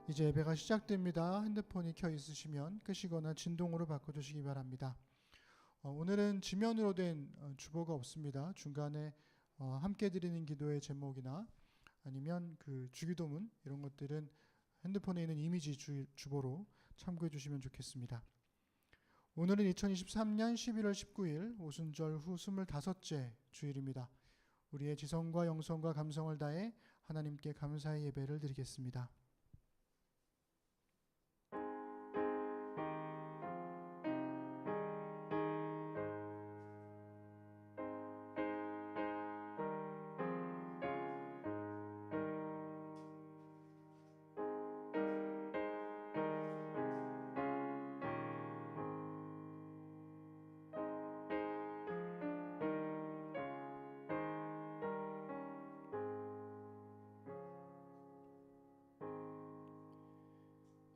이제 예배가 시작됩니다. 핸드폰이 켜 있으시면 끄시거나 진동으로 바꿔주시기 바랍니다. 오늘은 지면으로 된 주보가 없습니다. 중간에 함께 드리는 기도의 제목이나 아니면 그 주기도문 이런 것들은 핸드폰에 있는 이미지 주보로 참고해 주시면 좋겠습니다. 오늘은 2023년 11월 19일 오순절 후 25째 주일입니다. 우리의 지성과 영성과 감성을 다해 하나님께 감사의 예배를 드리겠습니다.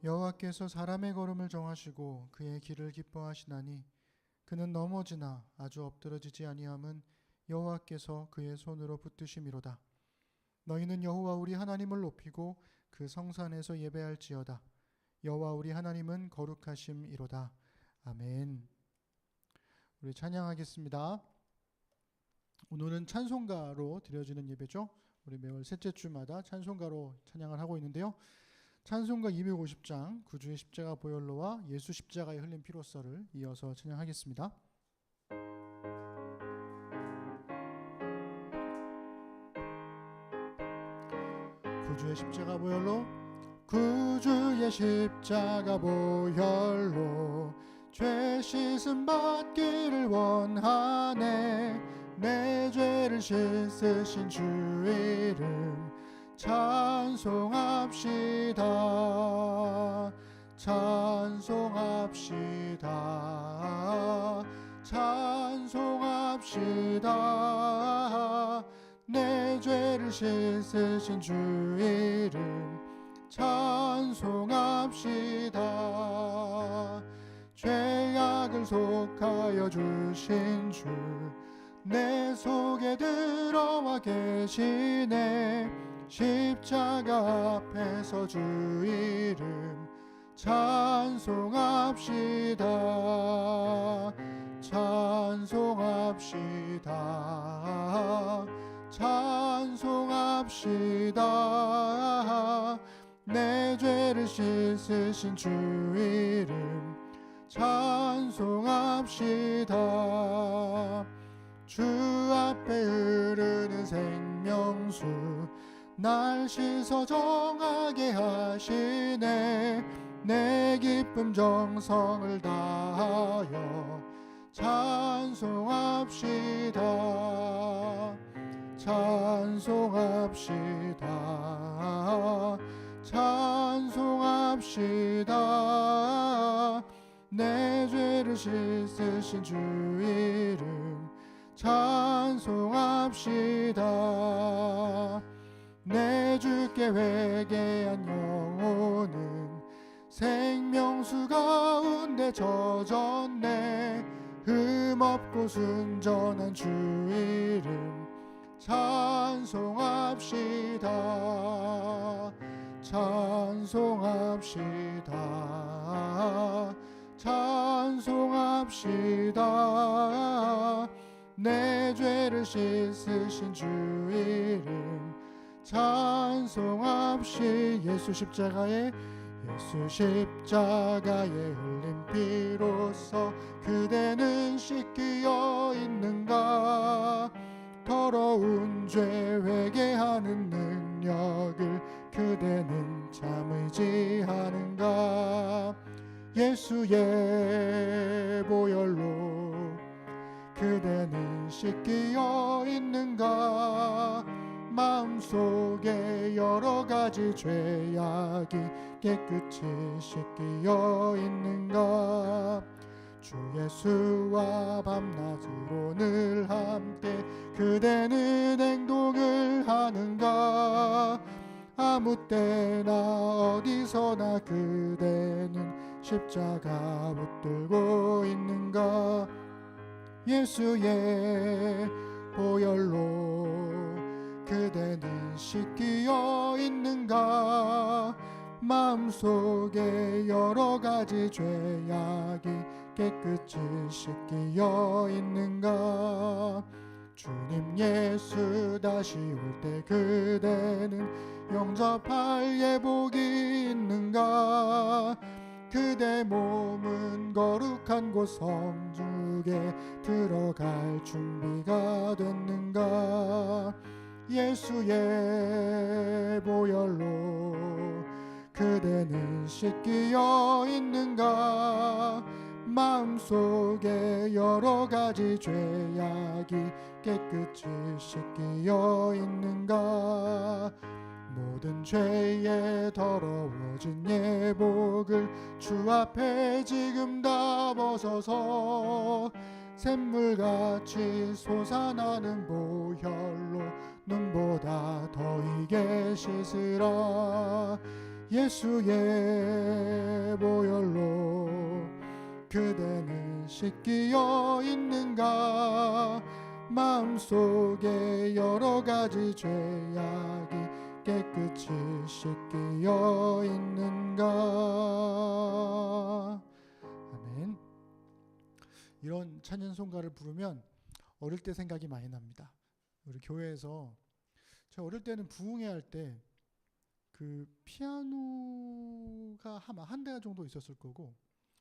여호와께서 사람의 걸음을 정하시고 그의 길을 기뻐하시나니 그는 넘어지나 아주 엎드러지지 아니함은 여호와께서 그의 손으로 붙드심이로다. 너희는 여호와 우리 하나님을 높이고 그 성산에서 예배할지어다. 여호와 우리 하나님은 거룩하심이로다. 아멘. 우리 찬양하겠습니다. 오늘은 찬송가로 드려지는 예배죠. 우리 매월 셋째 주마다 찬송가로 찬양을 하고 있는데요. 찬송가 250장 구주의 십자가 보혈로와 예수 십자가의 흘린 피로서를 이어서 찬양하겠습니다. 구주의 십자가 보혈로 구주의 십자가 보혈로 죄 씻음 받기를 원하네. 내 죄를 씻으신 주 이름 찬송합시다. 찬송합시다. 찬송합시다. 내 죄를 씻으신 주 이름 찬송합시다. 죄악을 속하여 주신 주 내 속에 들어와 계시네. 십자가 앞에서 주 이름 찬송합시다. 찬송합시다. 찬송합시다. 내 죄를 씻으신 주 이름 찬송합시다. 주 앞에 흐르는 생명수 날 씻어 정하게 하시네. 내 기쁨 정성을 다하여 찬송합시다. 찬송합시다. 찬송합시다. 내 죄를 씻으신 주 이름 찬송합시다. 내 주께 회개한 영혼은 생명수 가운데 젖었네. 흠없고 순전한 주 이름 찬송합시다. 찬송합시다. 찬송합시다. 내 죄를 씻으신 주 이름 찬송합시. 예수 십자가의 흘린 피로써 그대는 씻기어 있는가. 더러운 죄 회개하는 능력을 그대는 참 의지하는가. 예수의 보혈로 그대는 씻기어 있는가. 마음속에 여러 가지 죄악이 깨끗이 씻기어 있는가. 주 예수와 밤낮으로 늘 함께 그대는 행동을 하는가. 아무 때나 어디서나 그대는 십자가 붙들고 있는가. 예수의 보혈로 그대는 씻기어 있는가. 마음속에 여러 가지 죄악이 깨끗이 씻기어 있는가? 주님 예수 다시 올 때 그대는 영접할 예복이 있는가? 그대 몸은 거룩한 곳 성중에 들어갈 준비가 됐는가? 예수의 보혈로 그대는 씻기어 있는가? 마음속에 여러 가지 죄악이 깨끗이 씻기어 있는가? 모든 죄에 더러워진 예복을 주 앞에 지금 다 벗어서 샘물같이 솟아나는 보혈로 눈보다 더 이게 씻으라. 예수의 보혈로 그대는 씻기어 있는가? 마음속에 여러 가지 죄악이 깨끗이 씻기어 있는가? 아멘. 이런 찬양송가를 부르면 어릴 때 생각이 많이 납니다. 우리 교회에서 제가 어릴 때는 부흥회 할 때 그 피아노가 아마 한 대 정도 있었을 거고,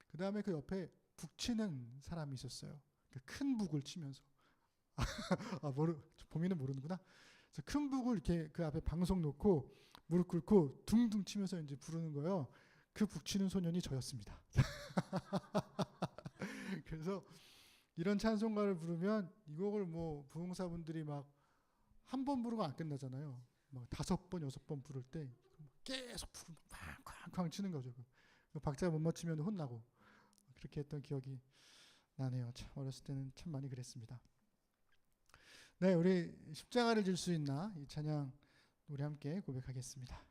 그 다음에 그 옆에 북 치는 사람이 있었어요. 큰 북을 치면서 보미는 모르는구나. 그래서 큰 북을 이렇게 그 앞에 방석 놓고 무릎 꿇고 둥둥 치면서 이제 부르는 거예요. 그 북 치는 소년이 저였습니다. 그래서 이런 찬송가를 부르면 이 곡을 뭐 부흥사분들이 막 한 번 부르고 안 끝나잖아요. 막 5번, 6번 부를 때 계속 북을 쾅쾅 치는 거죠. 박자가 못 맞추면 혼나고 그렇게 했던 기억이 나네요. 참 어렸을 때는 참 많이 그랬습니다. 네, 우리 십자가를 질 수 있나 이 찬양 우리 함께 고백하겠습니다.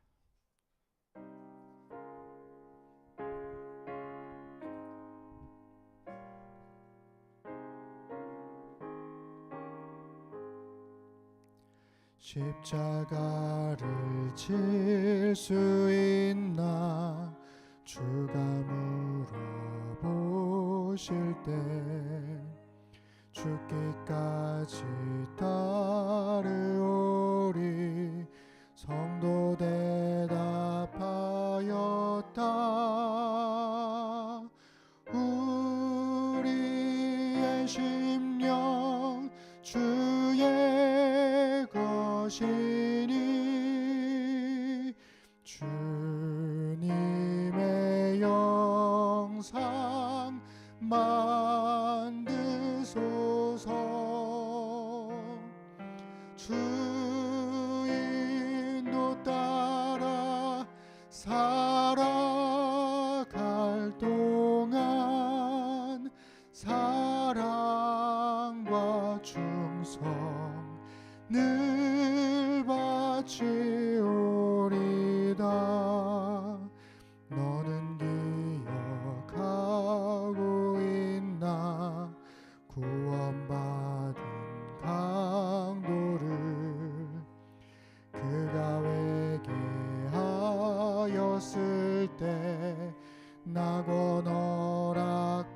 십자가를 질 수 있나 주가 물어보실 때 죽기까지 따르오리. 성도 대답하였다. 우리의 심령 주의 것이니 주님의 영상 만드소서. 주 인도 따라 살아갈 동안 사랑과 충성 늘 바치오리다. 너는 기억하고 있나 구원받은 강도를 그가 회개하였을 때 낙원 허락받았다.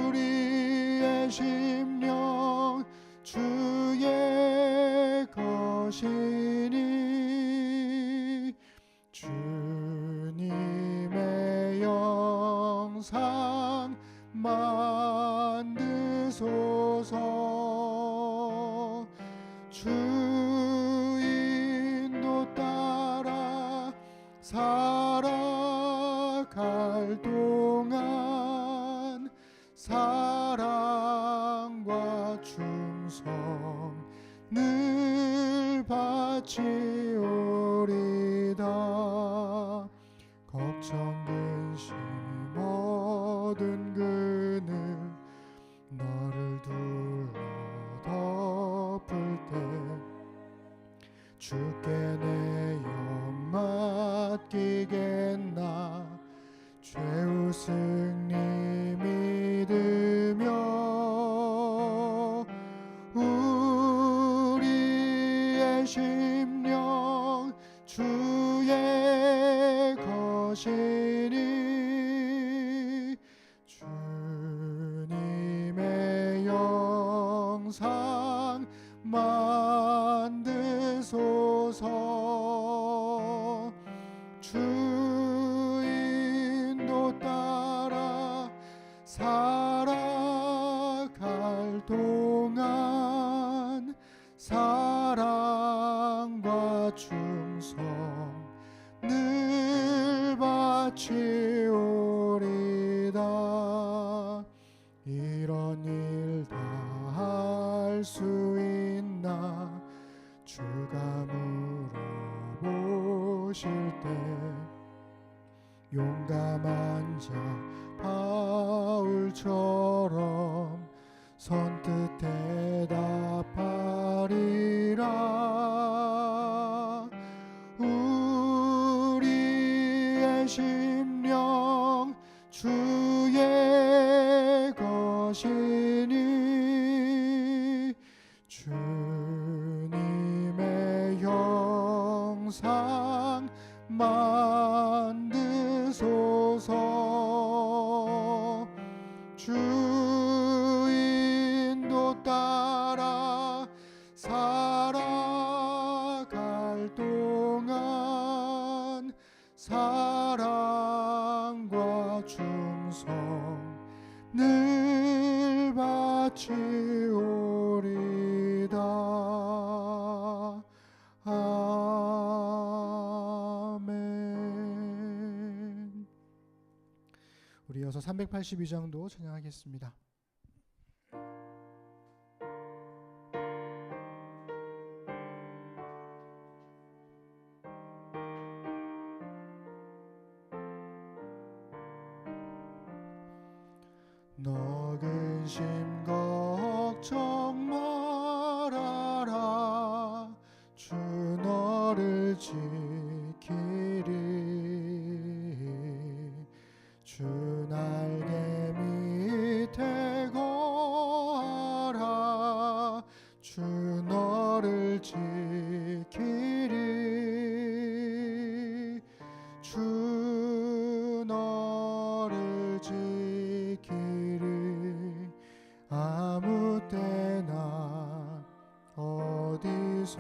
우리의 심령 주의 것이니 주님의 영상 만드소서. 주 인도 따라 살아갈 동안 사랑과 충성 늘 바치오리다. 걱정 근심 모든 그늘 너를 둘러 덮을 때 주께 내 영 맡기겠나. 죄우 승리 믿으며 우리의 심령 주의 것이니 주님의 영상 만드소서. 주 인도 따라 살아갈 동안 사랑과 충성 늘 바치오리다. 이런 일 다 할 수 있나 주가 물어보실 때 용감한 자 바울처럼 선뜻 대답하리라. 우리의 심령 주의 것이니 주님의 형상 만드소서. 주 인도 따라 살아갈 동안 사랑과 충성 늘 바치오리다. 아멘. 우리 이어서 382장도 찬양하겠습니다. 너 근심 걱정 말아라. 주 너를 지키리. 주 날개 밑에 거하라. 주 너를 지키리. 주 너를 지키리. 아무 때나 어디서나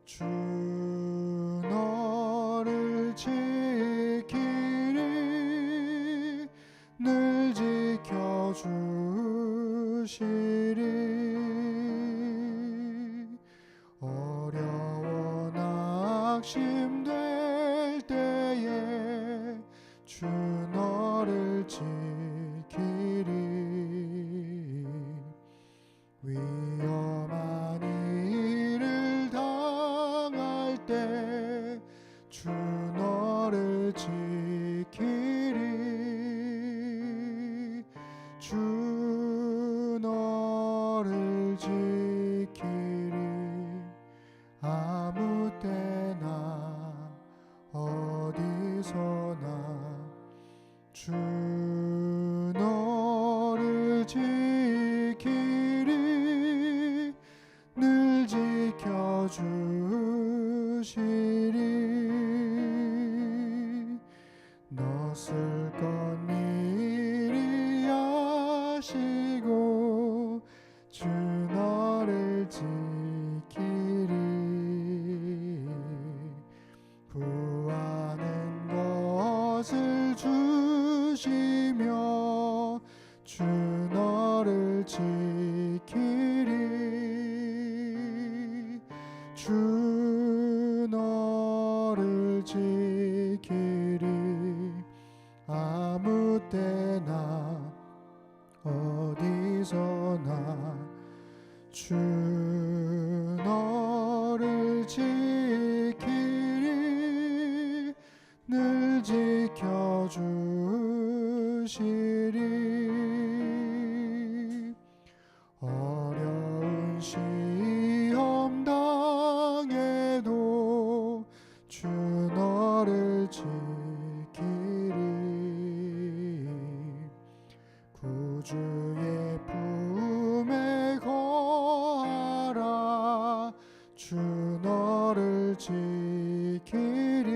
주 너를 지키리. 늘 지켜주시리. 어려워 낙심될 때에 주 너를 지키리. 위험한 일을 당할 때 주 너를 지키리. 주 너를 지키리. 아무 때나 어디서나 주 너를 지키리. 늘 지켜주시리. 너 쓸 것 미리 아시고 주 너를 지키리. 구하는 것을 주시며 주 너를 지키리. 주 너를 지키리. 아무 때나 어디서나 주 너를 지키리. 늘 지켜주시리. 어려운 시험 당해도 주 너를 지키리. 구주의 품에 거하 지키리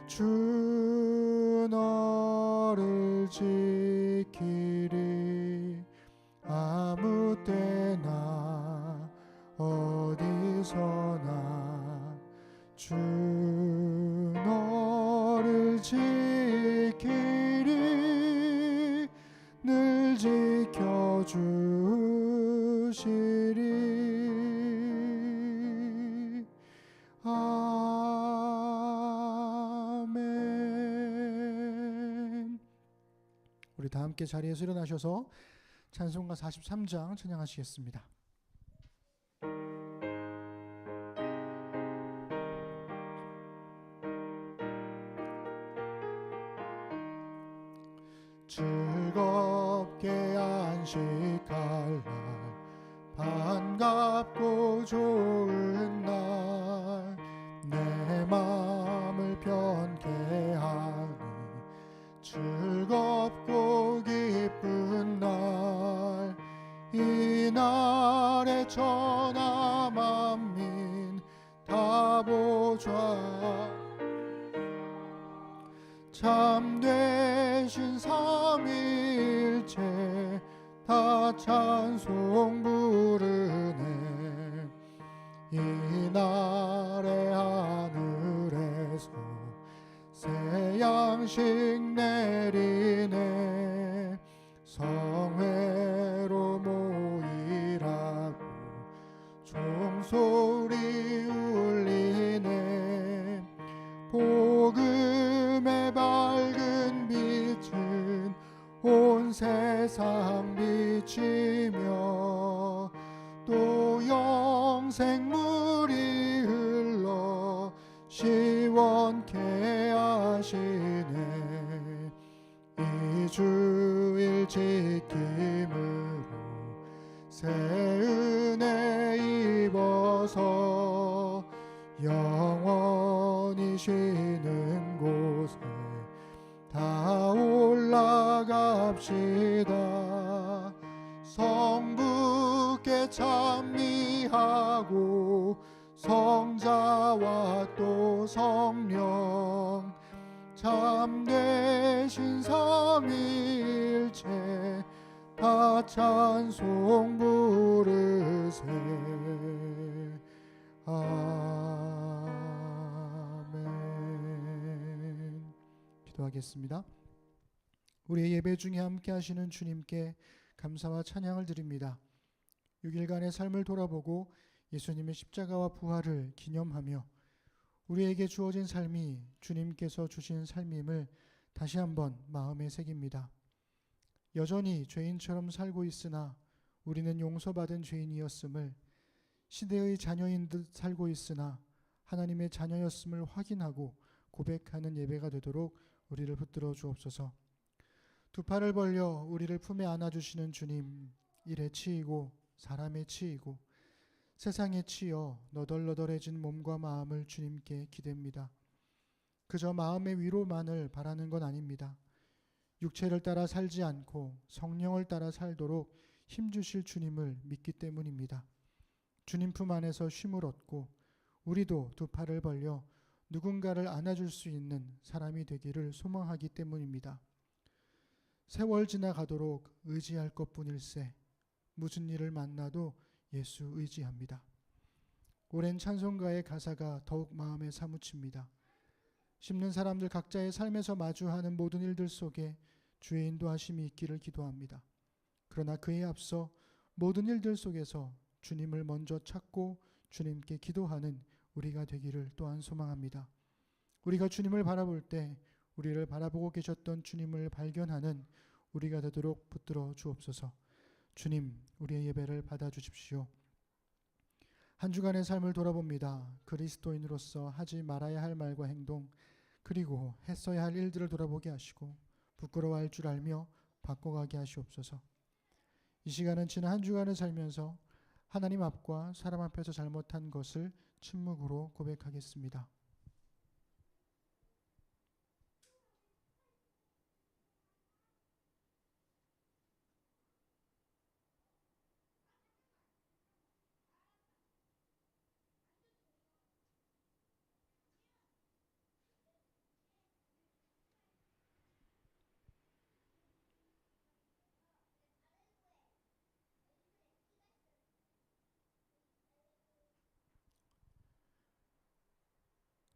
주 너를 지키리 아무 때나 어디서나 주 너를 지키리 늘 지켜주시리 아멘. 우리 다 함께 자리에서 일어나셔서 찬송가 43장 찬양하시겠습니다. 즐겁게 안식할 날 반갑고 좋은 날 내 맘을 편케 하니 즐겁고 기쁜 날 이 날에 천하 만민 다 보좌 참되신 삼위일체 다 찬송 부르네 이 날에 하늘에서 새 양식 내리네 성회로 모이라고 종소리 울리네 복음의 밝은 빛은 온 세상 비치며 또 영생물이 흘러 시원케 하시네 이 주일 지킴으로 새 은혜 입어서 영원히 쉬는 곳에 다 올라갑시다 성부께 찬미하고 성자와 또 성령 참되신 삼위일체 다 찬송 부르세 아멘. 기도하겠습니다. 우리의 예배 중에 함께 하시는 주님께 감사와 찬양을 드립니다. 6일간의 삶을 돌아보고 예수님의 십자가와 부활을 기념하며 우리에게 주어진 삶이 주님께서 주신 삶임을 다시 한번 마음에 새깁니다. 여전히 죄인처럼 살고 있으나 우리는 용서받은 죄인이었음을, 시대의 자녀인 듯 살고 있으나 하나님의 자녀였음을 확인하고 고백하는 예배가 되도록 우리를 붙들어 주옵소서. 두 팔을 벌려 우리를 품에 안아주시는 주님, 일에 치이고 사람에 치이고 세상에 치여 너덜너덜해진 몸과 마음을 주님께 기댑니다. 그저 마음의 위로만을 바라는 건 아닙니다. 육체를 따라 살지 않고 성령을 따라 살도록 힘주실 주님을 믿기 때문입니다. 주님 품 안에서 쉼을 얻고 우리도 두 팔을 벌려 누군가를 안아줄 수 있는 사람이 되기를 소망하기 때문입니다. 세월 지나가도록 의지할 것뿐일세 무슨 일을 만나도 예수 의지합니다. 오랜 찬송가의 가사가 더욱 마음에 사무칩니다. 씹는 사람들 각자의 삶에서 마주하는 모든 일들 속에 주의 인도하심이 있기를 기도합니다. 그러나 그에 앞서 모든 일들 속에서 주님을 먼저 찾고 주님께 기도하는 우리가 되기를 또한 소망합니다. 우리가 주님을 바라볼 때 우리를 바라보고 계셨던 주님을 발견하는 우리가 되도록 붙들어 주옵소서. 주님, 우리의 예배를 받아주십시오. 한 주간의 삶을 돌아봅니다. 그리스도인으로서 하지 말아야 할 말과 행동, 그리고 했어야 할 일들을 돌아보게 하시고 부끄러워할 줄 알며 바꿔가게 하시옵소서. 이 시간은 지난 한 주간을 살면서 하나님 앞과 사람 앞에서 잘못한 것을 침묵으로 고백하겠습니다.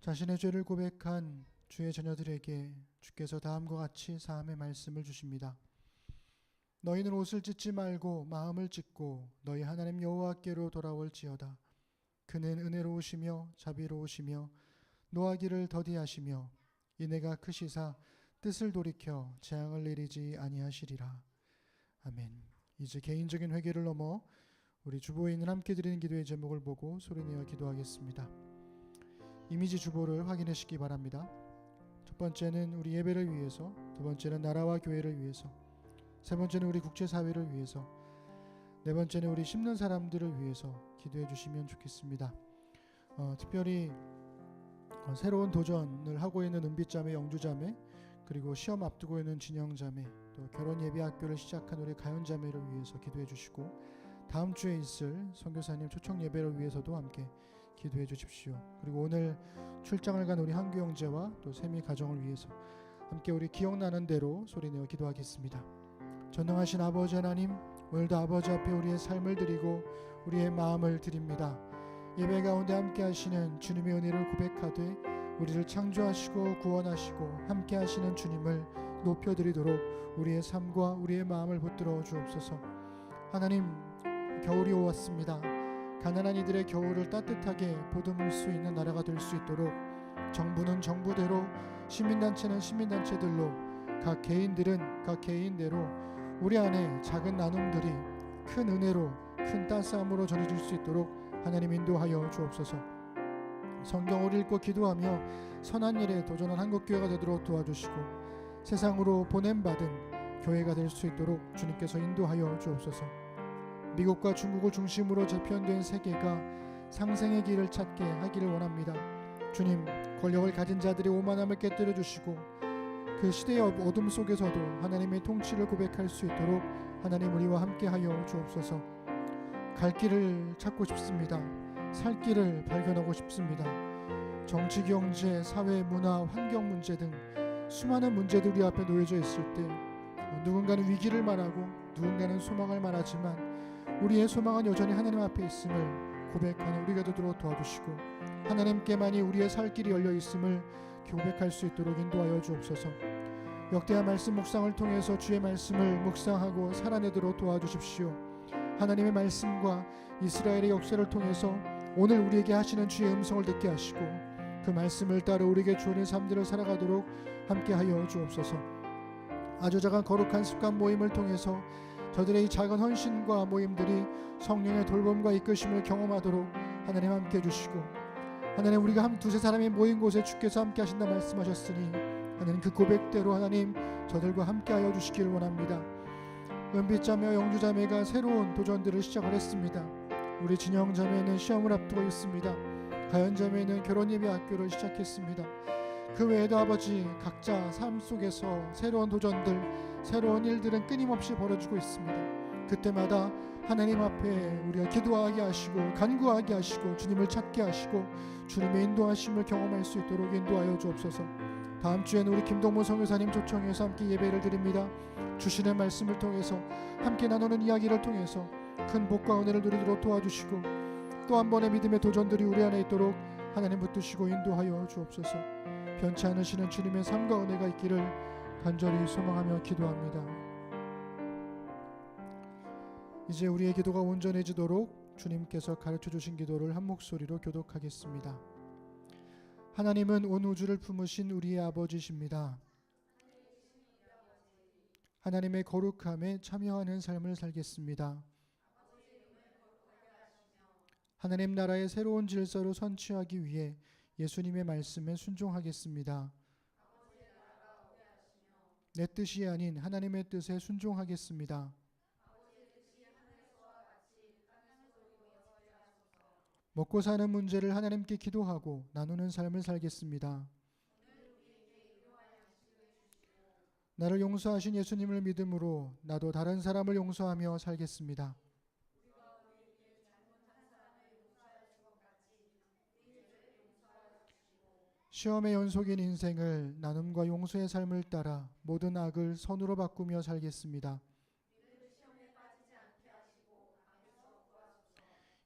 자신의 죄를 고백한 주의 자녀들에게 주께서 다음과 같이 사함의 말씀을 주십니다. 너희는 옷을 찢지 말고 마음을 찢고 너희 하나님 여호와께로 돌아올지어다. 그는 은혜로우시며 자비로우시며 노하기를 더디하시며 인애가 크시사 뜻을 돌이켜 재앙을 내리지 아니하시리라. 아멘. 이제 개인적인 회개를 넘어 우리 주보인을 함께 드리는 기도의 제목을 보고 소리내어 기도하겠습니다. 이미지 주보를 확인하시기 바랍니다. 첫 번째는 우리 예배를 위해서, 두 번째는 나라와 교회를 위해서, 세 번째는 우리 국제사회를 위해서, 네 번째는 우리 심는 사람들을 위해서 기도해 주시면 좋겠습니다. 특별히 새로운 도전을 하고 있는 은빛자매, 영주자매, 그리고 시험 앞두고 있는 진영자매, 또 결혼 예비 학교를 시작한 우리 가연자매를 위해서 기도해 주시고, 다음 주에 있을 선교사님 초청 예배를 위해서도 함께 기도해 주십시오. 그리고 오늘 출장을 간 우리 한규 형제와 또 세미 가정을 위해서 함께 우리 기억나는 대로 소리내어 기도하겠습니다. 전능하신 아버지 하나님, 오늘도 아버지 앞에 우리의 삶을 드리고 우리의 마음을 드립니다. 예배 가운데 함께 하시는 주님의 은혜를 고백하되 우리를 창조하시고 구원하시고 함께 하시는 주님을 높여드리도록 우리의 삶과 우리의 마음을 붙들어 주옵소서. 하나님, 겨울이 오왔습니다. 가난한 이들의 겨울을 따뜻하게 보듬을 수 있는 나라가 될 수 있도록 정부는 정부대로, 시민단체는 시민단체들로, 각 개인들은 각 개인대로 우리 안에 작은 나눔들이 큰 은혜로, 큰 따스함으로 전해질 수 있도록 하나님 인도하여 주옵소서. 성경을 읽고 기도하며 선한 일에 도전한 한국교회가 되도록 도와주시고 세상으로 보냄받은 교회가 될 수 있도록 주님께서 인도하여 주옵소서. 미국과 중국을 중심으로 재편된 세계가 상생의 길을 찾게 하기를 원합니다. 주님, 권력을 가진 자들의 오만함을 깨뜨려 주시고 그 시대의 어둠 속에서도 하나님의 통치를 고백할 수 있도록 하나님 우리와 함께하여 주옵소서. 갈 길을 찾고 싶습니다. 살 길을 발견하고 싶습니다. 정치, 경제, 사회, 문화, 환경 문제 등 수많은 문제들이 우리 앞에 놓여져 있을 때 누군가는 위기를 말하고 누군가는 소망을 말하지만 우리의 소망은 여전히 하나님 앞에 있음을 고백하는 우리가 되도록 도와주시고 하나님께만이 우리의 살 길이 열려 있음을 고백할 수 있도록 인도하여 주옵소서. 역대한 말씀 묵상을 통해서 주의 말씀을 묵상하고 살아내도록 도와주십시오. 하나님의 말씀과 이스라엘의 역사를 통해서 오늘 우리에게 하시는 주의 음성을 듣게 하시고 그 말씀을 따라 우리에게 주어진 삶들을 살아가도록 함께하여 주옵소서. 아주 작은 거룩한 습관 모임을 통해서 저들의 이 작은 헌신과 모임들이 성령의 돌봄과 이끄심을 경험하도록 하나님 함께 해주시고, 하나님 우리가 한 두세 사람이 모인 곳에 주께서 함께 하신다 말씀하셨으니 하나님 그 고백대로 하나님 저들과 함께 하여 주시기를 원합니다. 은빛자매와 영주자매가 새로운 도전들을 시작을 했습니다. 우리 진영자매는 시험을 앞두고 있습니다. 가연자매는 결혼예비 학교를 시작했습니다. 그 외에도 아버지 각자 삶 속에서 새로운 도전들, 새로운 일들은 끊임없이 벌어지고 있습니다. 그때마다 하나님 앞에 우리가 기도하게 하시고 간구하게 하시고 주님을 찾게 하시고 주님의 인도하심을 경험할 수 있도록 인도하여 주옵소서. 다음 주에는 우리 김동무 선교사님 초청해서 함께 예배를 드립니다. 주시는 말씀을 통해서 함께 나누는 이야기를 통해서 큰 복과 은혜를 누리도록 도와주시고 또 한 번의 믿음의 도전들이 우리 안에 있도록 하나님 붙드시고 인도하여 주옵소서. 변치 않으시는 주님의 삶과 은혜가 있기를 간절히 소망하며 기도합니다. 이제 우리의 기도가 온전해지도록 주님께서 가르쳐 주신 기도를 한 목소리로 교독하겠습니다. 하나님은 온 우주를 품으신 우리의 아버지십니다. 하나님의 거룩함에 참여하는 삶을 살겠습니다. 하나님 나라의 새로운 질서를 선취하기 위해 예수님의 말씀에 순종하겠습니다. 내 뜻이 아닌 하나님의 뜻에 순종하겠습니다. 먹고 사는 문제를 하나님께 기도하고 나누는 삶을 살겠습니다. 나를 용서하신 예수님을 믿음으로 나도 다른 사람을 용서하며 살겠습니다. 시험의 연속인 인생을 나눔과 용서의 삶을 따라 모든 악을 선으로 바꾸며 살겠습니다.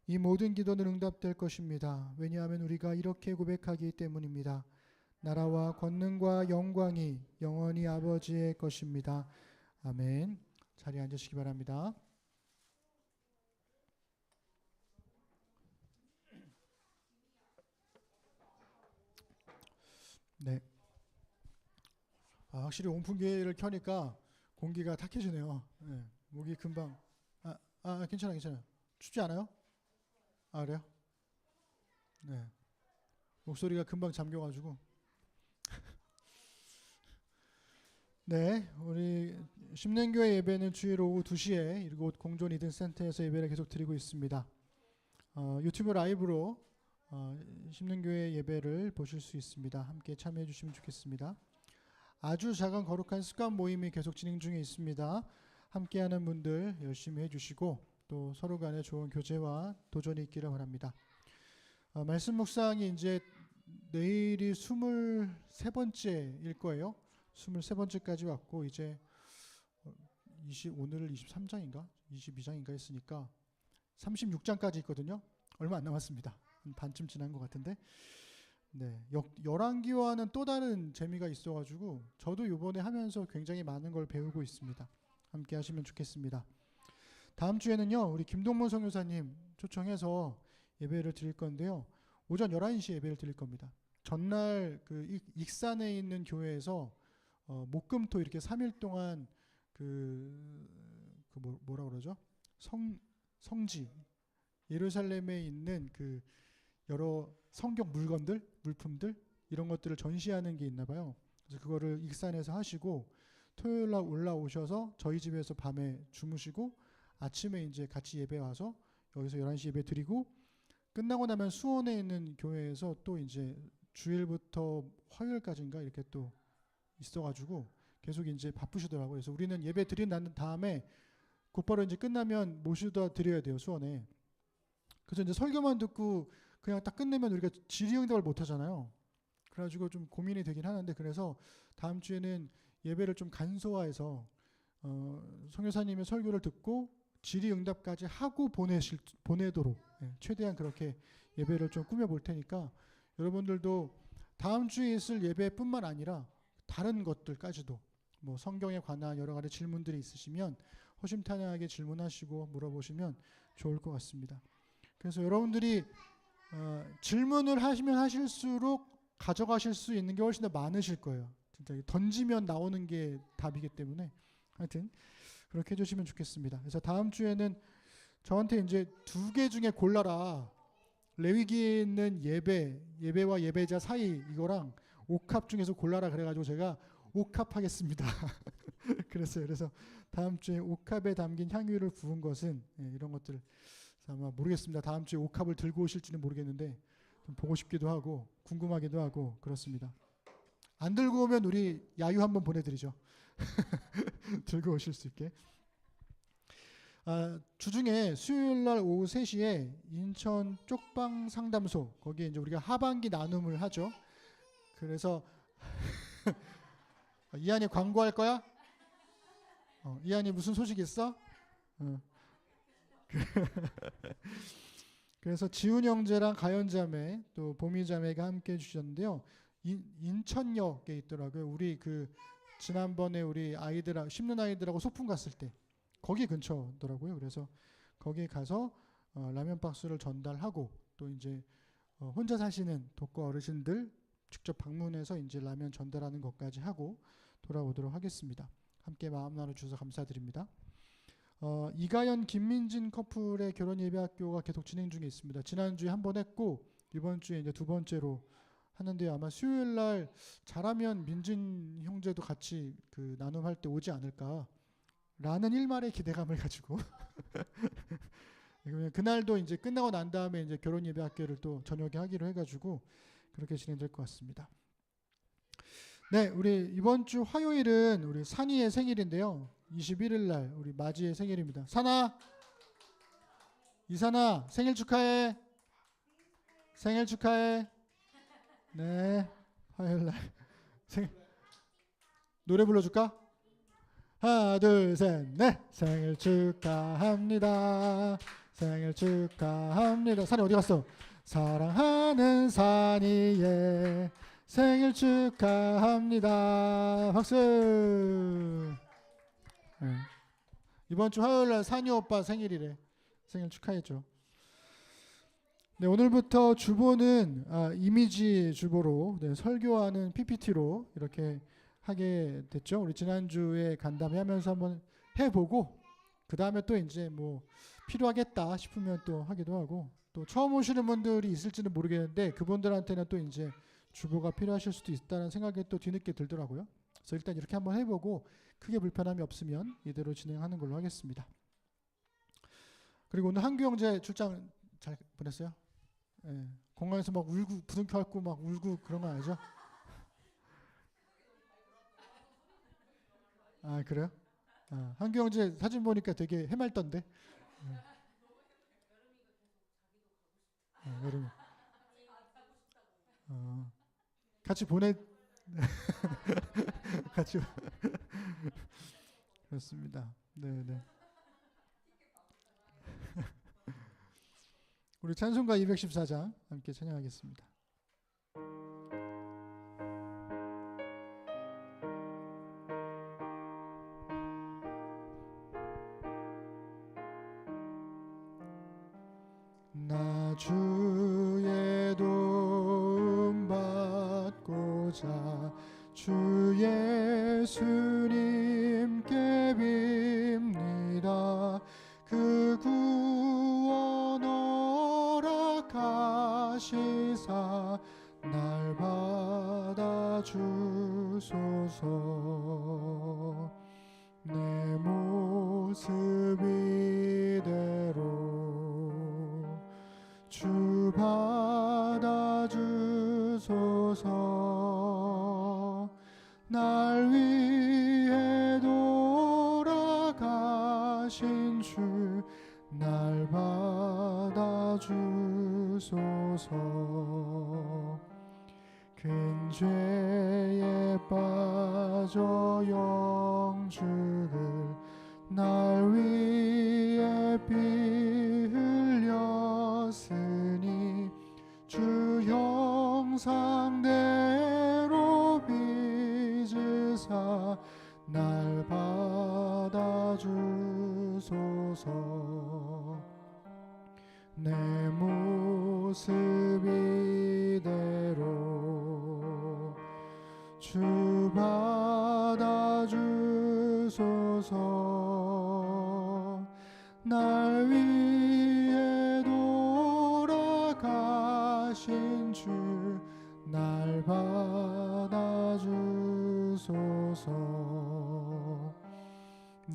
이 모든 기도는 응답될 것입니다. 왜냐하면 우리가 이렇게 고백하기 때문입니다. 나라와 권능과 영광이 영원히 아버지의 것입니다. 아멘. 자리에 앉으시기 바랍니다. 네. 확실히 온풍기를 켜니까 공기가 탁해지네요. 네. 목이 금방. 괜찮아요. 춥지 않아요? 그래요? 네. 목소리가 금방 잠겨가지고. 네, 우리 심령교회 예배는 주일 오후 2시에 이곳 공존 이든 센터에서 예배를 계속 드리고 있습니다. 유튜브 라이브로 심령교회 예배를 보실 수 있습니다. 함께 참여해 주시면 좋겠습니다. 아주 작은 거룩한 습관 모임이 계속 진행 중에 있습니다. 함께하는 분들 열심히 해주시고 또 서로 간에 좋은 교제와 도전이 있기를 바랍니다. 말씀 묵상이 이제 내일이 23번째일 거예요. 23번째까지 왔고 이제 오늘 23장인가 22장인가 했으니까 36장까지 있거든요. 얼마 안 남았습니다. 반쯤 지난 것 같은데 네, 열왕기와는 또 다른 재미가 있어가지고 저도 이번에 하면서 굉장히 많은 걸 배우고 있습니다. 함께 하시면 좋겠습니다. 다음 주에는요 우리 김동문 선교사님 초청해서 예배를 드릴 건데요. 오전 11시 예배를 드릴 겁니다. 전날 그 익산에 있는 교회에서 목금토 이렇게 3일 동안 뭐라 그러죠? 성지 예루살렘에 있는 그 여러 성경 물품들 이런 것들을 전시하는 게 있나 봐요. 그래서 그거를 익산에서 하시고 토요일 날 올라오셔서 저희 집에서 밤에 주무시고 아침에 이제 같이 예배 와서 여기서 11시 예배 드리고 끝나고 나면 수원에 있는 교회에서 또 이제 주일부터 화요일까지인가 이렇게 또 있어가지고 계속 이제 바쁘시더라고요. 그래서 우리는 예배 드린 다음에 곧바로 이제 끝나면 모시다 드려야 돼요, 수원에. 그래서 이제 설교만 듣고 그냥 딱 끝내면 우리가 질의응답을 못 하잖아요. 그래가지고 좀 고민이 되긴 하는데 그래서 다음 주에는 예배를 좀 간소화해서 선교사님의 설교를 듣고 질의응답까지 하고 보내도록 최대한 그렇게 예배를 좀 꾸며볼 테니까 여러분들도 다음 주에 있을 예배뿐만 아니라 다른 것들까지도 뭐 성경에 관한 여러 가지 질문들이 있으시면 허심탄회하게 질문하시고 물어보시면 좋을 것 같습니다. 그래서 여러분들이 질문을 하시면 하실수록 가져가실 수 있는 게 훨씬 더 많으실 거예요. 진짜 던지면 나오는 게 답이기 때문에 하여튼 그렇게 해주시면 좋겠습니다. 그래서 다음 주에는 저한테 이제 2개 중에 골라라. 레위기에 있는 예배와 예배자 사이 이거랑 옥합 중에서 골라라 그래가지고 제가 옥합하겠습니다. 그래서 다음 주에 옥합에 담긴 향유를 부은 것은 이런 것들 아마 모르겠습니다. 다음 주에 옥합을 들고 오실지는 모르겠는데 좀 보고 싶기도 하고 궁금하기도 하고 그렇습니다. 안 들고 오면 우리 야유 한번 보내드리죠. 들고 오실 수 있게. 주중에 수요일날 오후 3시에 인천 쪽방 상담소 거기에 이제 우리가 하반기 나눔을 하죠. 그래서 이한이 광고할 거야? 이한이 무슨 소식 있어? 그래서 지훈 형제랑 가연 자매 또 보미 자매가 함께 해주셨는데요. 인천역에 있더라고요. 우리 지난번에 우리 심는 아이들하고 소풍 갔을 때 거기 근처더라고요. 그래서 거기 가서 라면 박스를 전달하고 또 이제 혼자 사시는 독거 어르신들 직접 방문해서 이제 라면 전달하는 것까지 하고 돌아오도록 하겠습니다. 함께 마음 나눠주셔서 감사드립니다. 이가연 김민진 커플의 결혼 예배학교가 계속 진행 중에 있습니다. 지난주에 한 번 했고 이번 주에 이제 2번째로 하는데요. 아마 수요일 날 잘하면 민진 형제도 같이 나눔할 때 오지 않을까라는 일말의 기대감을 가지고 그날도 이제 끝나고 난 다음에 이제 결혼 예배 학교를 또 저녁에 하기로 해가지고 그렇게 진행될 것 같습니다. 네, 우리 이번 주 화요일은 우리 산이의 생일인데요. 21일 날 우리 마지의 생일입니다. 산아, 이산아 생일 축하해. 생일 축하해. 네, 화요일 날 노래 불러줄까? 하나 둘 셋 넷. 생일 축하합니다. 생일 축하합니다. 산이 어디 갔어? 사랑하는 산이의 생일 축하합니다. 박수. 네. 이번 주 화요일 날 산이 오빠 생일이래. 생일 축하해줘. 네, 오늘부터 주보는 이미지 주보로 설교하는 PPT로 이렇게 하게 됐죠. 우리 지난주에 간담회하면서 한번 해보고 그 다음에 또 이제 뭐 필요하겠다 싶으면 또 하기도 하고 또 처음 오시는 분들이 있을지는 모르겠는데 그분들한테는 또 이제 주보가 필요하실 수도 있다는 생각이 또 뒤늦게 들더라고요. 그래서 일단 이렇게 한번 해보고 크게 불편함이 없으면 이대로 진행하는 걸로 하겠습니다. 그리고 오늘 한규 형제 출장 잘 보냈어요? 네. 공항에서 막 울고 부둥켜 안고 막 울고 그런 거 아니죠? 아 그래요? 한규 형제 사진 보니까 되게 해맑던데. 여름. 같이 보내 같이 그렇습니다. 네. 우리 찬송가 214장 함께 찬양하겠습니다. 나 주의 도움 받고자 주 예수님께 빕니다. 그 구원 허락하시사 날 받아주소서. 내 모습 이대로 주 받아주소서. 날 위해 돌아가신 주 날 받아주소서. 큰 죄에 빠져 영죽을 날 위해 피 흘렸으니 주 형상대로 빚으사 날 받아주소서. 내 모습 이대로 주 받아주소서. 날 위해 돌아가신 주 날 받아주소서.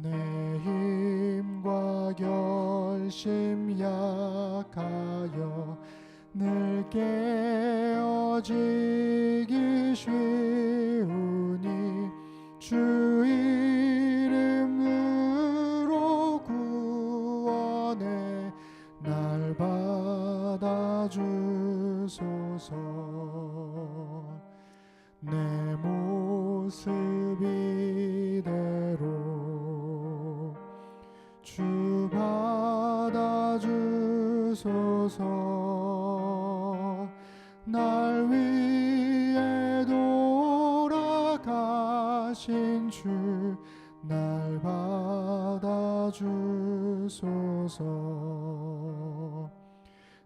내 힘과 결심 약하여 늘 깨어지기 쉬우니 주 이름으로 구원해 날 받아주소서. 내 모습 이대로 주 받아주소서. 날 위해 돌아가신 주 날 받아주소서.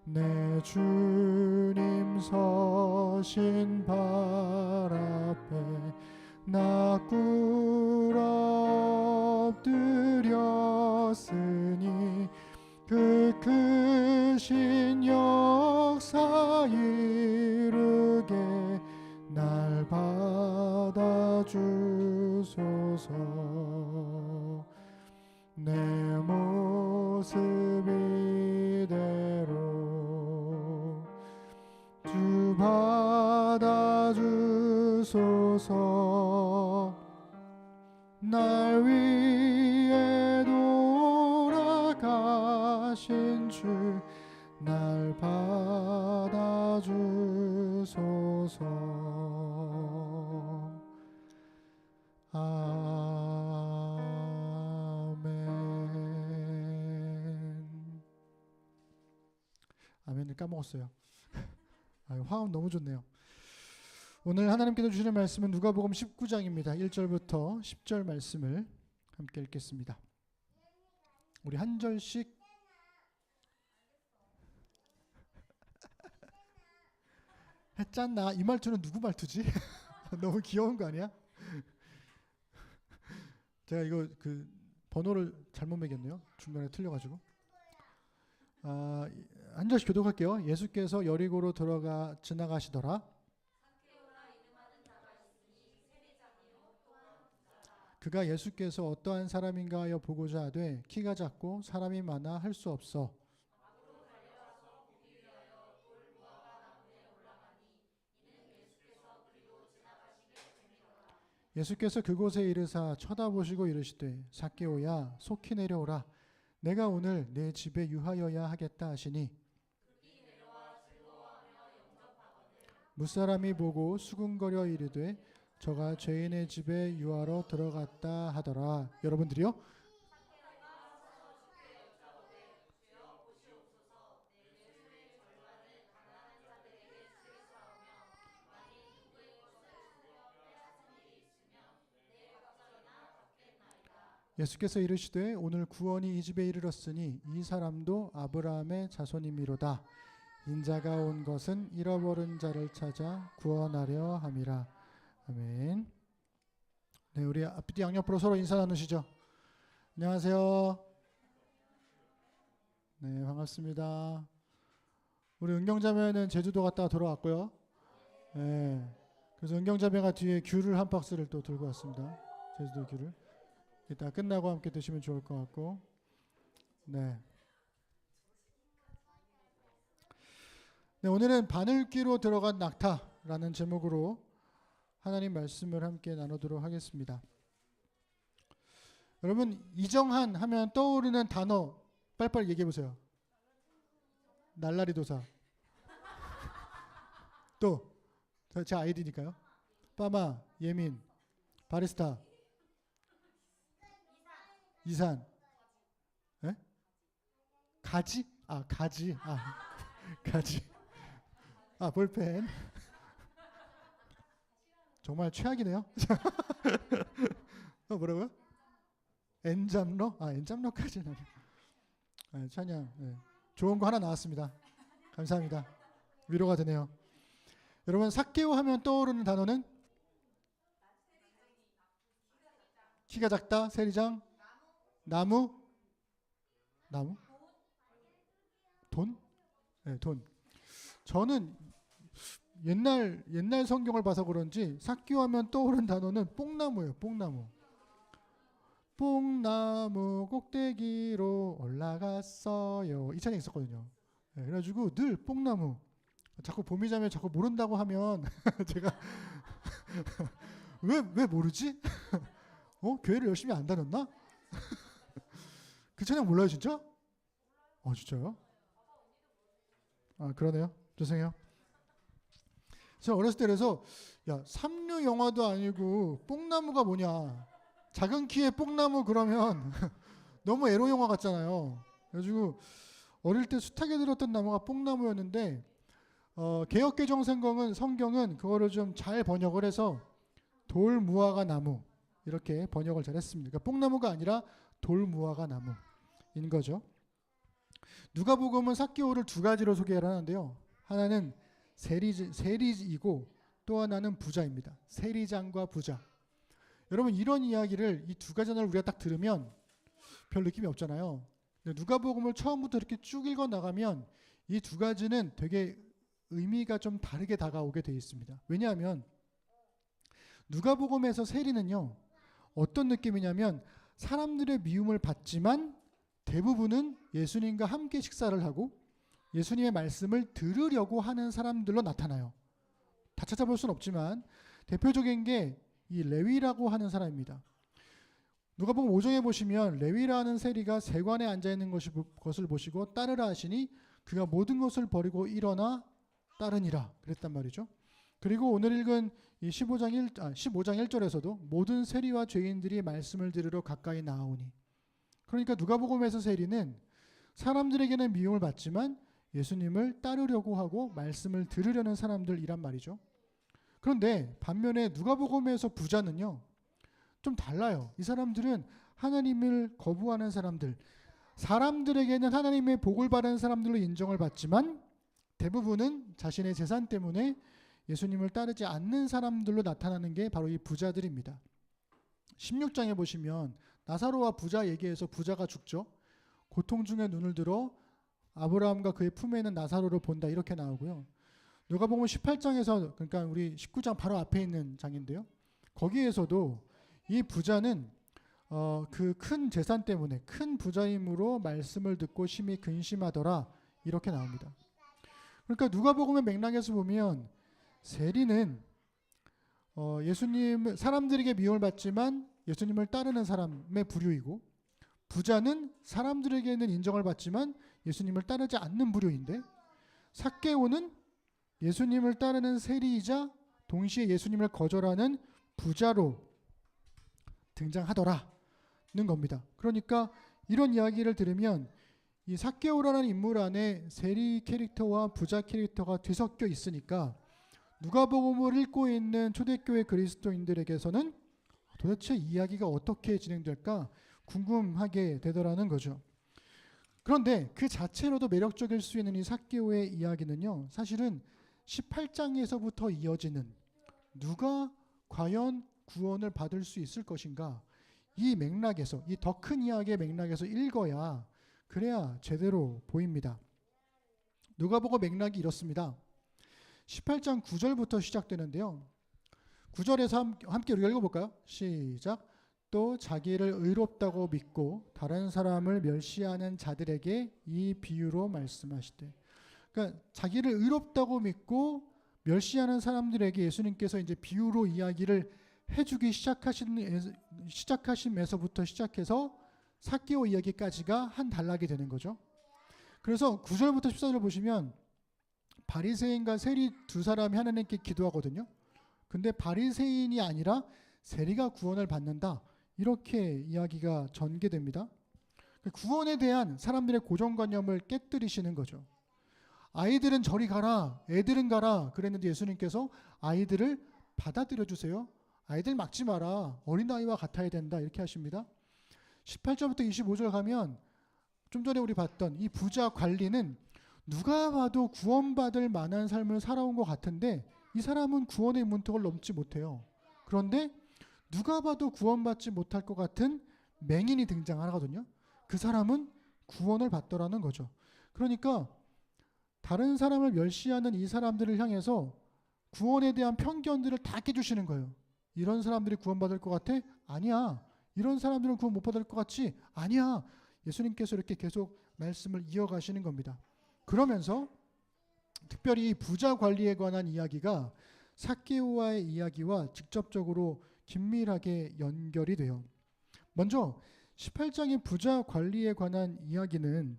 내 주님 서신 발 앞에 나 꿇어 엎드렸으니 그 크신 역사 이루게 날 받아주소서. 내 모습 이대로 주 받아주소서. 날 위해 돌아가신 주 날 받아주소서. 아멘. 아멘을 까먹었어요. 화음 너무 좋네요. 오늘 하나님께서 주시는 말씀은 누가복음 19장입니다. 1절부터 10절 말씀을 함께 읽겠습니다. 우리 한 절씩 했잖아. 이 말투는 누구 말투지? 너무 귀여운 거 아니야? 제가 이거 그 번호를 잘못 매겼네요. 중간에 틀려가지고. 한 절씩 교독할게요. 예수께서 여리고로 지나가시더라. 그가 예수께서 어떠한 사람인가 하여 보고자 하되 키가 작고 사람이 많아 할 수 없어 예수께서 그곳에 이르사 쳐다보시고 이르시되 삭개오야 속히 내려오라 내가 오늘 내 집에 유하여야 하겠다 하시니 무사람이 보고 수군거려 이르되 저가 죄인의 집에 유하러 들어갔다 하더라. 여러분들이요? 예수께서 이르시되 오늘 구원이 이 집에 이르렀으니 이 사람도 아브라함의 자손이미로다. 인자가 온 것은 잃어버린 자를 찾아 구원하려 함이라. 아멘. 네, 우리 앞뒤 양옆으로 서로 인사 나누시죠. 안녕하세요. 네, 반갑습니다. 우리 은경자매는 제주도 갔다가 돌아왔고요. 네, 그래서 은경자매가 뒤에 귤을 한 박스를 또 들고 왔습니다. 제주도 귤을. 이따 끝나고 함께 드시면 좋을 것 같고. 네. 네, 오늘은 바늘귀로 들어간 낙타라는 제목으로 하나님 말씀을 함께 나누도록 하겠습니다. 여러분 이정한 하면 떠오르는 단어 빨리빨리 얘기해 보세요. 날라리 도사. 또 제 아이디니까요. 빠마, 예민, 바리스타, 이산, 에? 가지? 가지. 가지. 볼펜. 정말 최악이네요. 뭐라고요? 엔잡러? 엔잡러까지는 찬양. 네. 좋은 거 하나 나왔습니다. 감사합니다. 위로가 되네요. 여러분 삭개오 하면 떠오르는 단어는 키가 작다, 세리장, 나무, 돈? 네, 돈. 저는 옛날 성경을 봐서 그런지 삭개오 하면 떠오르는 단어는 뽕나무예요. 뽕나무 꼭대기로 올라갔어요. 이 찬양 있었거든요. 네, 그래가지고 늘 뽕나무. 자꾸 봄이자매 자꾸 모른다고 하면 제가 왜 모르지? 교회를 열심히 안 다녔나? 그 찬양 몰라요 진짜? 진짜요? 그러네요. 죄송해요. 제가 어렸을 때 그래서 삼류 영화도 아니고 뽕나무가 뭐냐, 작은 키의 뽕나무 그러면 너무 에로 영화 같잖아요. 그래가지고 어릴 때 숱하게 들었던 나무가 뽕나무였는데 성경은 그거를 좀 잘 번역을 해서 돌무화과 나무 이렇게 번역을 잘 했습니다. 그러니까 뽕나무가 아니라 돌무화과 나무인 거죠. 누가복음은 삭개오를 두 가지로 소개를 하는데요. 하나는 세리이고 또 하나는 부자입니다. 세리장과 부자. 여러분 이런 이야기를 이 두 가지 하나를 우리가 딱 들으면 별 느낌이 없잖아요. 누가복음을 처음부터 이렇게 쭉 읽어 나가면 이 두 가지는 되게 의미가 좀 다르게 다가오게 되어 있습니다. 왜냐하면 누가복음에서 세리는요 어떤 느낌이냐면 사람들의 미움을 받지만 대부분은 예수님과 함께 식사를 하고 예수님의 말씀을 들으려고 하는 사람들로 나타나요. 다 찾아볼 수는 없지만 대표적인 게 이 레위라고 하는 사람입니다. 누가복음 5장에 보시면 레위라는 세리가 세관에 앉아있는 것을 보시고 따르라 하시니 그가 모든 것을 버리고 일어나 따르니라 그랬단 말이죠. 그리고 오늘 읽은 이 15장 1절에서도 모든 세리와 죄인들이 말씀을 들으러 가까이 나아오니, 그러니까 누가복음에서 세리는 사람들에게는 미움을 받지만 예수님을 따르려고 하고 말씀을 들으려는 사람들이란 말이죠. 그런데 반면에 누가복음에서 부자는요, 좀 달라요. 이 사람들은 하나님을 거부하는 사람들, 사람들에게는 하나님의 복을 바라는 사람들로 인정을 받지만 대부분은 자신의 재산 때문에 예수님을 따르지 않는 사람들로 나타나는 게 바로 이 부자들입니다. 16장에 보시면 나사로와 부자 얘기해서 부자가 죽죠. 고통 중에 눈을 들어 아브라함과 그의 품에 있는 나사로를 본다, 이렇게 나오고요. 누가복음 18장에서, 그러니까 우리 19장 바로 앞에 있는 장인데요, 거기에서도 이 부자는 그 큰 재산 때문에 큰 부자임으로 말씀을 듣고 심히 근심하더라, 이렇게 나옵니다. 그러니까 누가복음의 맥락에서 보면 세리는 예수님, 사람들에게 미움을 받지만 예수님을 따르는 사람의 부류이고, 부자는 사람들에게는 인정을 받지만 예수님을 따르지 않는 부류인데, 삭개오는 예수님을 따르는 세리이자 동시에 예수님을 거절하는 부자로 등장하더라는 겁니다. 그러니까 이런 이야기를 들으면 이 삭개오라는 인물 안에 세리 캐릭터와 부자 캐릭터가 뒤섞여 있으니까 누가복음을 읽고 있는 초대교회 그리스도인들에게서는 도대체 이야기가 어떻게 진행될까 궁금하게 되더라는 거죠. 그런데 그 자체로도 매력적일 수 있는 이 삭개오의 이야기는요, 사실은 18장에서부터 이어지는 누가 과연 구원을 받을 수 있을 것인가, 이 맥락에서, 이 더 큰 이야기의 맥락에서 읽어야, 그래야 제대로 보입니다. 누가복음 맥락이 이렇습니다. 18장 9절부터 시작되는데요, 9절에서 함께 우리가 읽어볼까요? 시작. 또 자기를 의롭다고 믿고 다른 사람을 멸시하는 자들에게 이 비유로 말씀하시되, 그러니까 자기를 의롭다고 믿고 멸시하는 사람들에게 예수님께서 이제 비유로 이야기를 해주기 시작하심에서부터 시작해서 삭개오 이야기까지가 한 단락이 되는 거죠. 그래서 9절부터 14절을 보시면 바리새인과 세리 두 사람이 하나님께 기도하거든요. 근데 바리새인이 아니라 세리가 구원을 받는다, 이렇게 이야기가 전개됩니다. 구원에 대한 사람들의 고정관념을 깨뜨리시는 거죠. 아이들은 저리 가라, 애들은 가라 그랬는데 예수님께서 아이들을 받아들여 주세요. 아이들 막지 마라, 어린아이와 같아야 된다, 이렇게 하십니다. 18절부터 25절 가면 좀 전에 우리 봤던 이 부자 관리는 누가 봐도 구원받을 만한 삶을 살아온 것 같은데 이 사람은 구원의 문턱을 넘지 못해요. 그런데 누가 봐도 구원받지 못할 것 같은 맹인이 등장하거든요. 그 사람은 구원을 받더라는 거죠. 그러니까 다른 사람을 멸시하는 이 사람들을 향해서 구원에 대한 편견들을 다 깨주시는 거예요. 이런 사람들이 구원받을 것 같아? 아니야. 이런 사람들은 구원 못 받을 것 같지? 아니야. 예수님께서 이렇게 계속 말씀을 이어가시는 겁니다. 그러면서 특별히 부자 관리에 관한 이야기가 삭개오와의 이야기와 직접적으로 긴밀하게 연결이 돼요. 먼저 18장의 부자 관리에 관한 이야기는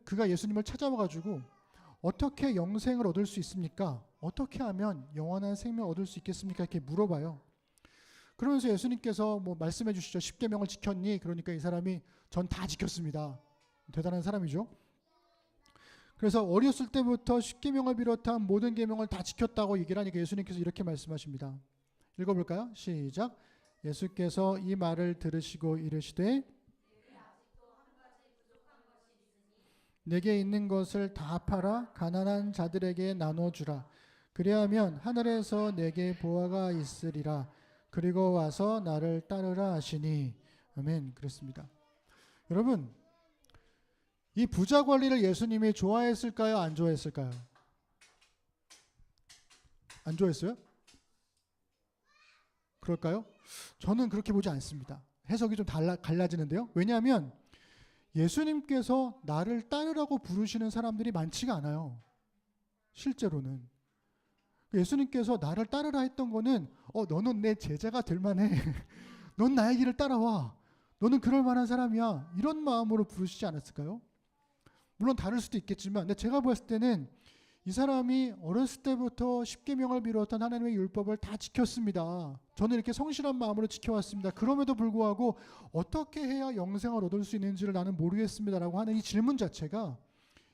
그가 예수님을 찾아와 가지고 어떻게 영생을 얻을 수 있습니까? 어떻게 하면 영원한 생명을 얻을 수 있겠습니까? 이렇게 물어봐요. 그러면서 예수님께서 말씀해 주시죠. 10계명을 지켰니? 그러니까 이 사람이 전 다 지켰습니다. 대단한 사람이죠. 그래서 어렸을 때부터 10계명을 비롯한 모든 계명을 다 지켰다고 얘기를 하니까 예수님께서 이렇게 말씀하십니다. 읽어볼까요? 시작. 예수께서 이 말을 들으시고 이르시되 내게 있는 것을 다 팔아 가난한 자들에게 나눠주라. 그리하면 하늘에서 내게 보화가 있으리라. 그리고 와서 나를 따르라 하시니. 아멘. 그렇습니다. 여러분, 이 부자 관리를 예수님이 좋아했을까요? 안 좋아했을까요? 안 좋아했어요? 그럴까요? 저는 그렇게 보지 않습니다. 해석이 좀 갈라지는데요. 왜냐하면 예수님께서 나를 따르라고 부르시는 사람들이 많지가 않아요. 실제로는. 예수님께서 나를 따르라 했던 거는 너는 내 제자가 될 만해. 넌 나의 길을 따라와. 너는 그럴 만한 사람이야. 이런 마음으로 부르시지 않았을까요? 물론 다를 수도 있겠지만 근데 제가 봤을 때는 이 사람이 어렸을 때부터 10계명을 비롯한 하나님의 율법을 다 지켰습니다. 저는 이렇게 성실한 마음으로 지켜왔습니다. 그럼에도 불구하고 어떻게 해야 영생을 얻을 수 있는지를 나는 모르겠습니다라고 하는 이 질문 자체가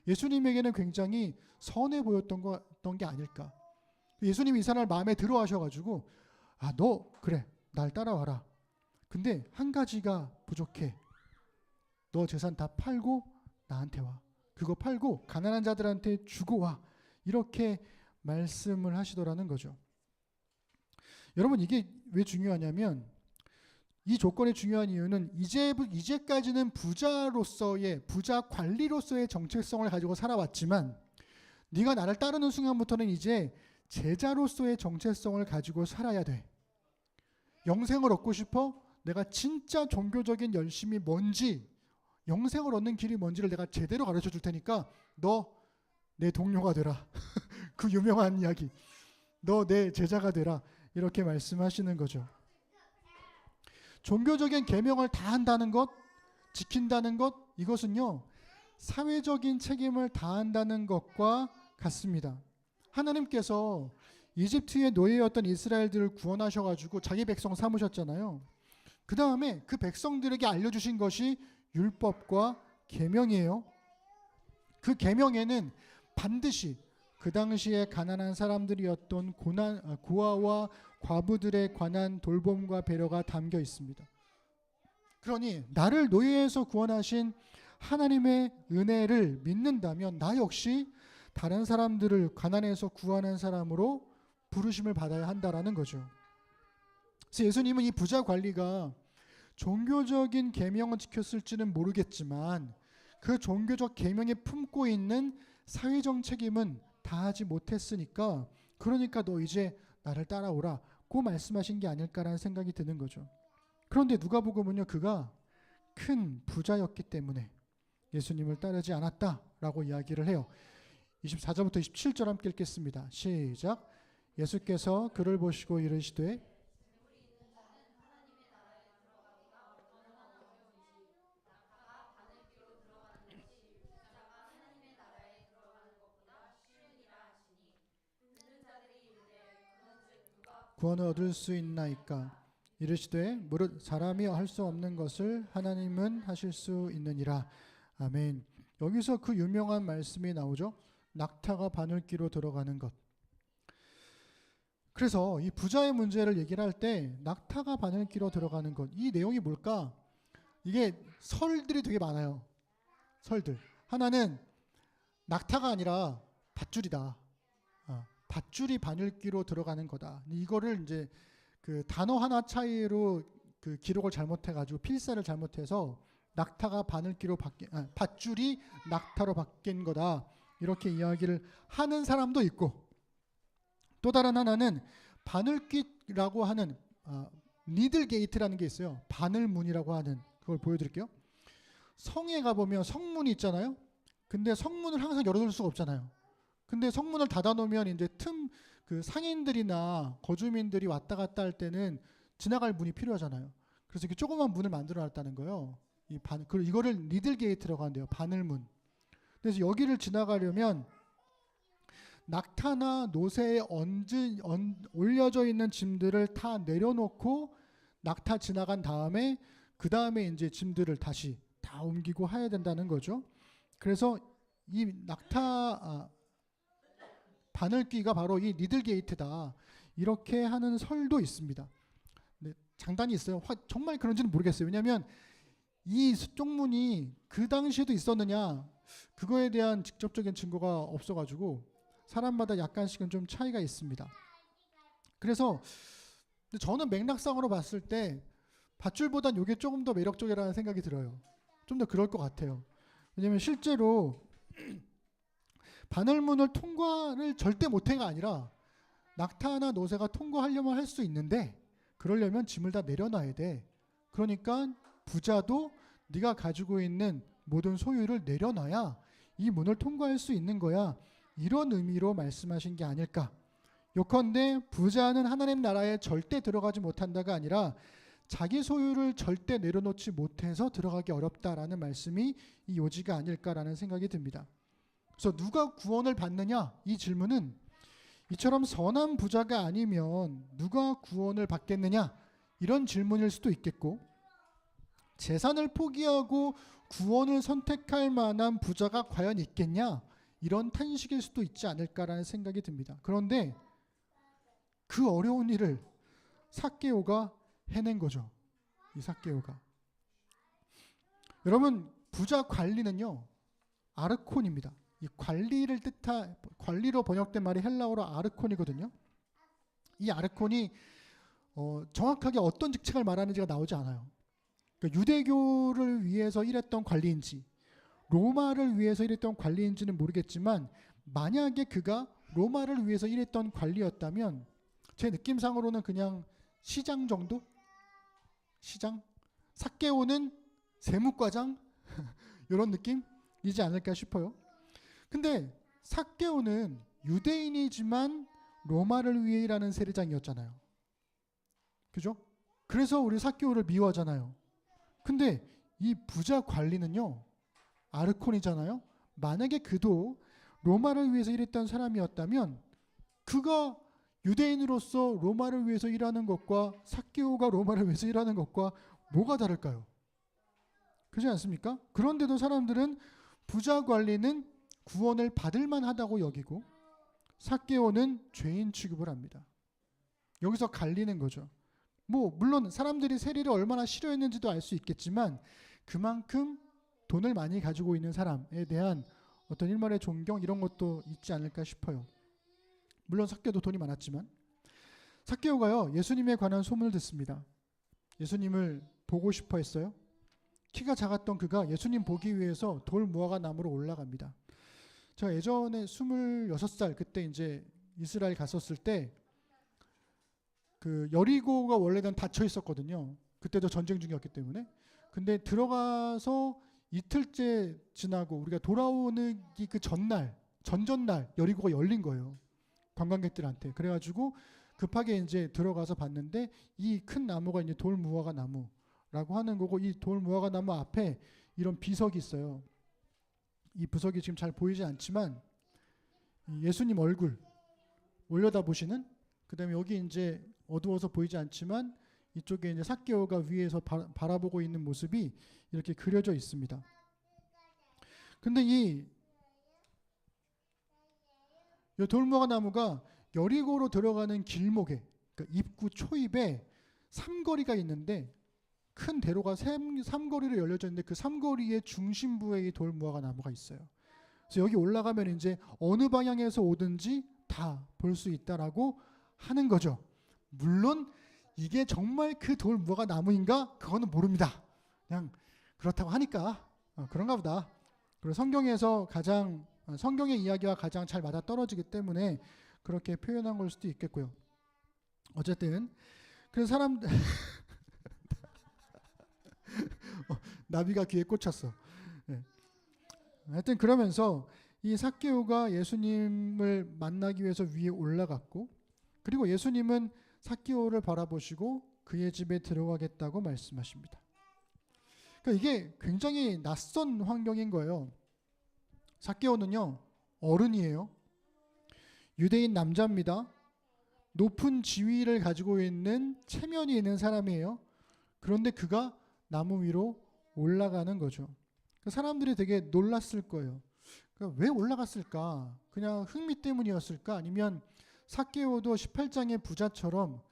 예수님에게는 굉장히 선해 보였던 게 아닐까. 예수님이 이 사람을 마음에 들어 하셔가지고 너 그래 날 따라와라. 근데 한 가지가 부족해. 너 재산 다 팔고 나한테 와. 그거 팔고 가난한 자들한테 주고 와. 이렇게 말씀을 하시더라는 거죠. 여러분 이게 왜 중요하냐면 이 조건이 중요한 이유는 이제까지는 부자 관리로서의 정체성을 가지고 살아왔지만 네가 나를 따르는 순간부터는 이제 제자로서의 정체성을 가지고 살아야 돼. 영생을 얻고 싶어? 내가 진짜 종교적인 열심이 뭔지, 영생을 얻는 길이 뭔지를 내가 제대로 가르쳐 줄 테니까 너 내 동료가 되라. 그 유명한 이야기. 너 내 제자가 되라. 이렇게 말씀하시는 거죠. 종교적인 계명을 다 한다는 것, 지킨다는 것, 이것은요 사회적인 책임을 다한다는 것과 같습니다. 하나님께서 이집트의 노예였던 이스라엘들을 구원하셔가지고 자기 백성 삼으셨잖아요. 그 다음에 그 백성들에게 알려주신 것이 율법과 계명이에요. 그 계명에는 반드시 그 당시에 가난한 사람들이었던 고아와 과부들에 관한 돌봄과 배려가 담겨 있습니다. 그러니 나를 노예에서 구원하신 하나님의 은혜를 믿는다면 나 역시 다른 사람들을 가난에서 구하는 사람으로 부르심을 받아야 한다라는 거죠. 그래서 예수님은 이 부자 관리가 종교적인 계명을 지켰을지는 모르겠지만 그 종교적 계명에 품고 있는 사회적 책임은 다하지 못했으니까 그러니까 너 이제 나를 따라오라고 말씀하신 게 아닐까라는 생각이 드는 거죠. 그런데 누가복음은요 그가 큰 부자였기 때문에 예수님을 따르지 않았다라고 이야기를 해요. 24절부터 27절 함께 읽겠습니다. 시작. 예수께서 그를 보시고 이르시되 구원을 얻을 수 있나이까. 이르시되 무릇 사람이 할 수 없는 것을 하나님은 하실 수 있느니라. 아멘. 여기서 그 유명한 말씀이 나오죠. 낙타가 바늘귀로 들어가는 것. 그래서 이 부자의 문제를 얘기를 할 때 낙타가 바늘귀로 들어가는 것, 이 내용이 뭘까? 이게 설들이 되게 많아요. 설들. 하나는 낙타가 아니라 밧줄이다. 밧줄이 바늘귀로 들어가는 거다. 이거를 이제 그 단어 하나 차이로 그 기록을 잘못해가지고 필사를 잘못해서 낙타가 바늘귀로 밧줄이 낙타로 바뀐 거다. 이렇게 이야기를 하는 사람도 있고, 또 다른 하나는 바늘귀라고 하는 니들 게이트라는 게 있어요. 바늘문이라고 하는, 그걸 보여드릴게요. 성에 가보면 성문이 있잖아요. 근데 성문을 항상 열어둘 수가 없잖아요. 근데 성문을 닫아놓으면 이제 그 상인들이나 거주민들이 왔다 갔다 할 때는 지나갈 문이 필요하잖아요. 그래서 이렇게 조그만 문을 만들어놨다는 거예요. 이거를 니들 게이트라고 하는데요. 바늘문. 그래서 여기를 지나가려면 낙타나 노새에 올려져 있는 짐들을 다 내려놓고 낙타 지나간 다음에 그 다음에 이제 짐들을 다시 다 옮기고 해야 된다는 거죠. 그래서 이 낙타 바늘귀가 바로 이 니들 게이트다. 이렇게 하는 설도 있습니다. 네, 장단이 있어요. 정말 그런지는 모르겠어요. 왜냐하면 이 쪽문이 그 당시에도 있었느냐 그거에 대한 직접적인 증거가 없어가지고 사람마다 약간씩은 좀 차이가 있습니다. 그래서 저는 맥락상으로 봤을 때 밧줄보단 이게 조금 더 매력적이라는 생각이 들어요. 좀 더 그럴 것 같아요. 왜냐하면 실제로 바늘문을 통과를 절대 못해가 아니라 낙타나 노새가 통과하려면 할 수 있는데 그러려면 짐을 다 내려놔야 돼. 그러니까 부자도 네가 가지고 있는 모든 소유를 내려놔야 이 문을 통과할 수 있는 거야. 이런 의미로 말씀하신 게 아닐까. 요컨대 부자는 하나님 나라에 절대 들어가지 못한다가 아니라 자기 소유를 절대 내려놓지 못해서 들어가기 어렵다라는 말씀이 이 요지가 아닐까라는 생각이 듭니다. 그래서 누가 구원을 받느냐? 이 질문은 이처럼 선한 부자가 아니면 누가 구원을 받겠느냐? 이런 질문일 수도 있겠고, 재산을 포기하고 구원을 선택할 만한 부자가 과연 있겠냐? 이런 탄식일 수도 있지 않을까라는 생각이 듭니다. 그런데 그 어려운 일을 삭개오가 해낸 거죠. 이 삭개오가. 여러분, 부자 관리는요, 아르콘입니다. 이 관리를 관리로 번역된 말이 헬라어로 아르콘이거든요. 이 아르콘이 정확하게 어떤 직책을 말하는지가 나오지 않아요. 그러니까 유대교를 위해서 일했던 관리인지 로마를 위해서 일했던 관리인지는 모르겠지만, 만약에 그가 로마를 위해서 일했던 관리였다면 제 느낌상으로는 그냥 시장 정도? 시장? 삭개오는 세무과장? 이런 느낌이지 않을까 싶어요. 근데 삭개오는 유대인이지만 로마를 위해 일하는 세리장이었잖아요. 그죠? 그래서 우리 삭개오를 미워하잖아요. 근데 이 부자 관리는요, 아르콘이잖아요. 만약에 그도 로마를 위해서 일했던 사람이었다면 그가 유대인으로서 로마를 위해서 일하는 것과 삭개오가 로마를 위해서 일하는 것과 뭐가 다를까요? 그렇지 않습니까? 그런데도 사람들은 부자 관리는 구원을 받을 만하다고 여기고 삭개오는 죄인 취급을 합니다. 여기서 갈리는 거죠. 물론 사람들이 세리를 얼마나 싫어했는지도 알 수 있겠지만 그만큼 돈을 많이 가지고 있는 사람에 대한 어떤 일말의 존경, 이런 것도 있지 않을까 싶어요. 물론 삭개오도 돈이 많았지만. 삭개오가요, 예수님에 관한 소문을 듣습니다. 예수님을 보고 싶어 했어요. 키가 작았던 그가 예수님 보기 위해서 돌 무화과 나무로 올라갑니다. 제가 예전에 26살 그때 이제 이스라엘 갔었을 때 그 여리고가 원래는 닫혀 있었거든요. 그때도 전쟁 중이었기 때문에. 근데 들어가서 이틀째 지나고 우리가 돌아오는 그 전전날 여리고가 열린 거예요. 관광객들한테. 그래가지고 급하게 이제 들어가서 봤는데 이 큰 나무가 이제 돌 무화과 나무라고 하는 거고, 이 돌 무화과 나무 앞에 이런 비석이 있어요. 이 비석이 지금 잘 보이지 않지만 예수님 얼굴 올려다 보시는, 그다음에 여기 이제 어두워서 보이지 않지만 이쪽에 이제 삭개오가 위에서 바라보고 있는 모습이 이렇게 그려져 있습니다. 근데 이 돌무화과 나무가 여리고로 들어가는 길목에, 그러니까 입구 초입에 삼거리가 있는데 큰 대로가 삼거리로 열려져 있는데 그 삼거리의 중심부에 이 돌무화과 나무가 있어요. 그래서 여기 올라가면 이제 어느 방향에서 오든지 다 볼 수 있다라고 하는 거죠. 물론 이게 정말 그 돌무화과 나무인가? 그거는 모릅니다. 그냥 그렇다고 하니까 그런가 보다. 그리고 성경의 이야기와 가장 잘 맞아 떨어지기 때문에 그렇게 표현한 걸 수도 있겠고요. 어쨌든 그래서 나비가 귀에 꽂혔어. 네. 하여튼 그러면서 이 삭개오가 예수님을 만나기 위해서 위에 올라갔고, 그리고 예수님은 삭개오를 바라보시고 그의 집에 들어가겠다고 말씀하십니다. 그러니까 이게 굉장히 낯선 환경인 거예요. 삭개오는요, 어른이에요. 유대인 남자입니다. 높은 지위를 가지고 있는 체면이 있는 사람이에요. 그런데 그가 나무 위로 올라가는 거죠. 사람들이 되게 놀랐을 거예요. 그러니까 왜 올라갔을까? 그냥 흥미 때문이었을까? 아니면 삭개오도 18장의 부자처럼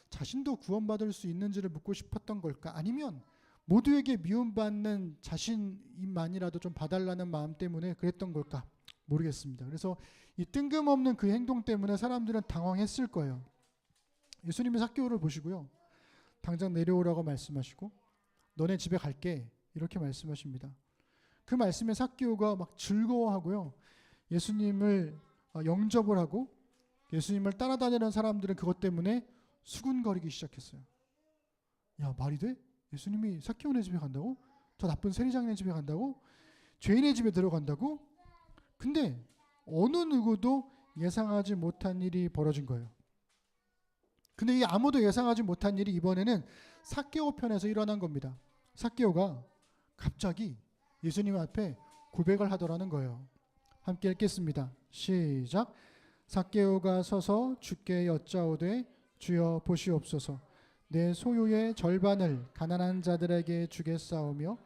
자신도 구원받을 수 있는지를 묻고 싶었던 걸까? 아니면 모두에게 미움받는 자신만이라도 좀 봐달라는 마음 때문에 그랬던 걸까? 모르겠습니다. 그래서 이 뜬금없는 그 행동 때문에 사람들은 당황했을 거예요. 예수님이 삭개오를 보시고요, 당장 내려오라고 말씀하시고 너네 집에 갈게, 이렇게 말씀하십니다. 그 말씀에 삭개오가 막 즐거워하고요, 예수님을 영접을 하고 예수님을 따라다니는 사람들은 그것 때문에 수군거리기 시작했어요. 야, 말이 돼? 예수님이 삭개오네 집에 간다고? 저 나쁜 세리장네 집에 간다고? 죄인의 집에 들어간다고? 근데 어느 누구도 예상하지 못한 일이 벌어진 거예요. 근데 이 아무도 예상하지 못한 일이 이번에는 삭개오 편에서 일어난 겁니다. 삭개오가 갑자기 예수님 앞에 고백을 하더라는 거예요. 함께 읽겠습니다. 시작. 삭개오가 서서 주께 여짜오되 주여 보시옵소서. 내 소유의 절반을 가난한 자들에게 주겠사오며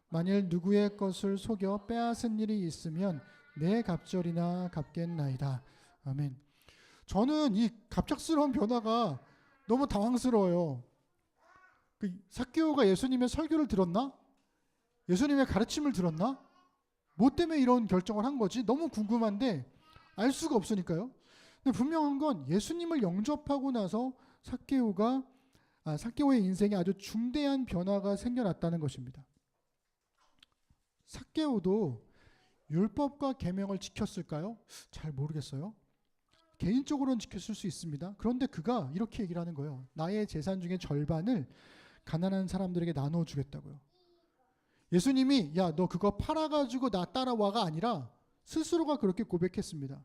만일 누구의 것을 속여 빼앗은 일이 있으면 내 갑절이나 갚겠나이다. 아멘. 저는 이 갑작스러운 변화가 너무 당황스러워요. 삭개오가 예수님의 설교를 들었나? 예수님의 가르침을 들었나? 뭐 때문에 이런 결정을 한 거지? 너무 궁금한데 알 수가 없으니까요. 근데 분명한 건 예수님을 영접하고 나서 삭개오의 인생에 아주 중대한 변화가 생겨났다는 것입니다. 삭개오도 율법과 계명을 지켰을까요? 잘 모르겠어요. 개인적으로는 지켰을 수 있습니다. 그런데 그가 이렇게 얘기를 하는 거예요. 나의 재산 중에 절반을 가난한 사람들에게 나눠주겠다고요. 예수님이 야, 너 그거 팔아가지고 나 따라와가 아니라 스스로가 그렇게 고백했습니다.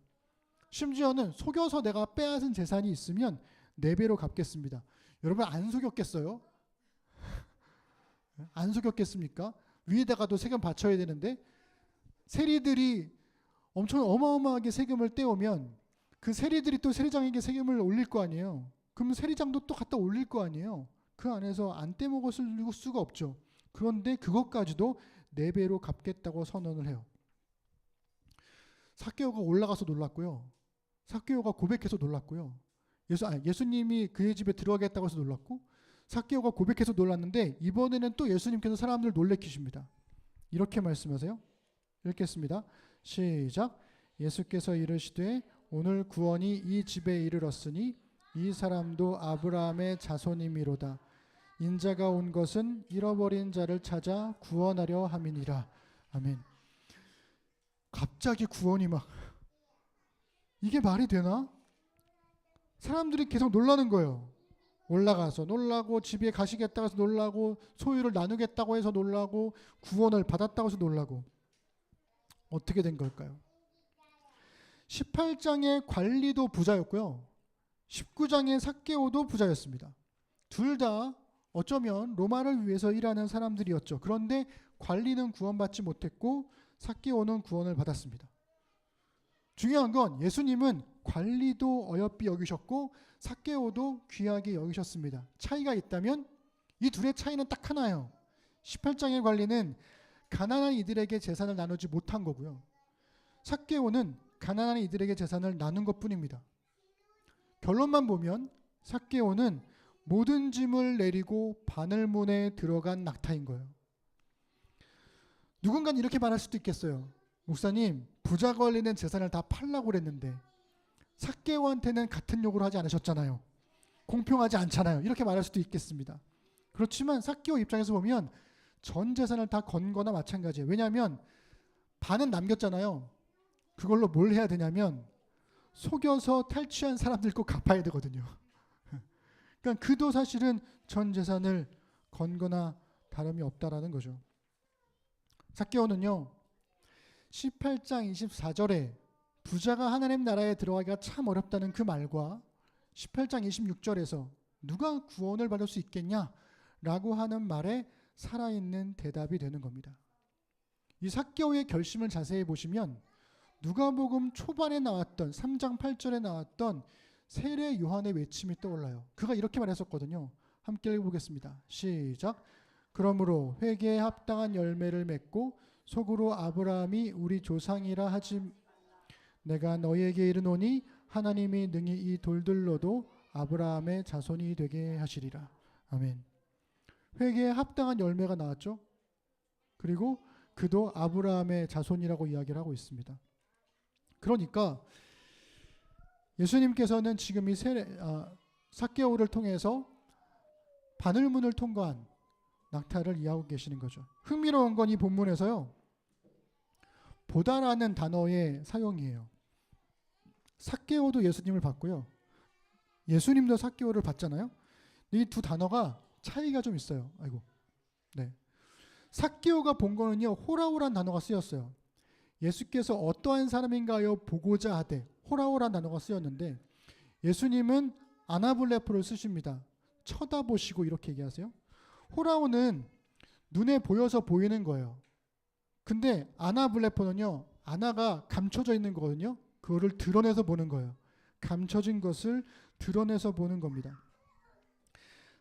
심지어는 속여서 내가 빼앗은 재산이 있으면 4배로 갚겠습니다. 여러분 안 속였겠어요? 안 속였겠습니까? 위에다가도 세금 바쳐야 되는데 세리들이 엄청 어마어마하게 세금을 떼오면 그 세리들이 또 세리장에게 세금을 올릴 거 아니에요. 그럼 세리장도 또 갖다 올릴 거 아니에요. 그 안에서 안 떼먹었을 수가 없죠. 그런데 그것까지도 4배로 갚겠다고 선언을 해요. 삭개오가 올라가서 놀랐고요. 삭개오가 고백해서 놀랐고요. 예수님이 그의 집에 들어가겠다고 해서 놀랐고 삭개오가 고백해서 놀랐는데 이번에는 또 예수님께서 사람들을 놀래키십니다. 이렇게 말씀하세요. 읽겠습니다. 시작. 예수께서 이르시되 오늘 구원이 이 집에 이르렀으니 이 사람도 아브라함의 자손이미로다. 인자가 온 것은 잃어버린 자를 찾아 구원하려 함이니라. 아멘. 갑자기 구원이 막 이게 말이 되나? 사람들이 계속 놀라는 거예요. 올라가서 놀라고 집에 가시겠다고 해서 놀라고 소유를 나누겠다고 해서 놀라고 구원을 받았다고 해서 놀라고. 어떻게 된 걸까요? 18장의 관리도 부자였고요. 19장의 삭개오도 부자였습니다. 둘 다 어쩌면 로마를 위해서 일하는 사람들이었죠. 그런데 관리는 구원받지 못했고 삭개오는 구원을 받았습니다. 중요한 건 예수님은 관리도 어여삐 여기셨고 삭개오도 귀하게 여기셨습니다. 차이가 있다면 이 둘의 차이는 딱 하나예요. 18장의 관리는 가난한 이들에게 재산을 나누지 못한 거고요. 삭개오는 가난한 이들에게 재산을 나눈 것뿐입니다. 결론만 보면 삭개오는 모든 짐을 내리고 바늘문에 들어간 낙타인 거예요. 누군가는 이렇게 말할 수도 있겠어요. 목사님, 부자 걸리는 재산을 다 팔라고 그랬는데 삭개오한테는 같은 요구를 하지 않으셨잖아요. 공평하지 않잖아요. 이렇게 말할 수도 있겠습니다. 그렇지만 삭개오 입장에서 보면 전 재산을 다 건 거나 마찬가지예요. 왜냐하면 반은 남겼잖아요. 그걸로 뭘 해야 되냐면 속여서 탈취한 사람들 꼭 갚아야 되거든요. 그러니까 그도 사실은 전 재산을 건 거나 다름이 없다라는 거죠. 삭개오는요. 18장 24절에 부자가 하나님 나라에 들어가기가 참 어렵다는 그 말과 18장 26절에서 누가 구원을 받을 수 있겠냐라고 하는 말에 살아있는 대답이 되는 겁니다. 이 삭개오의 결심을 자세히 보시면 누가복음 초반에 나왔던 3장 8절에 나왔던 세례 요한의 외침이 떠올라요. 그가 이렇게 말했었거든요. 함께 읽어보겠습니다. 시작. 그러므로 회개에 합당한 열매를 맺고 속으로 아브라함이 우리 조상이라 하지 내가 너희에게 이르노니 하나님이 능히 이 돌들로도 아브라함의 자손이 되게 하시리라. 아멘. 회개에 합당한 열매가 나왔죠. 그리고 그도 아브라함의 자손이라고 이야기를 하고 있습니다. 그러니까 예수님께서는 지금 이 삭개오를 통해서 바늘문을 통과한 낙타를 이해하고 계시는 거죠. 흥미로운 건 이 본문에서요. 보다라는 단어의 사용이에요. 삭개오도 예수님을 봤고요. 예수님도 삭개오를 봤잖아요. 이 두 단어가 차이가 좀 있어요. 아이고. 네. 삭개오가 본 거는요. 호라오란 단어가 쓰였어요. 예수께서 어떠한 사람인가요? 보고자 하되 호라오란 단어가 쓰였는데 예수님은 아나블레포를 쓰십니다. 쳐다보시고 이렇게 얘기하세요. 호라오는 눈에 보여서 보이는 거예요. 근데 아나블레포는요. 아나가 감춰져 있는 거거든요. 그거를 드러내서 보는 거예요. 감춰진 것을 드러내서 보는 겁니다.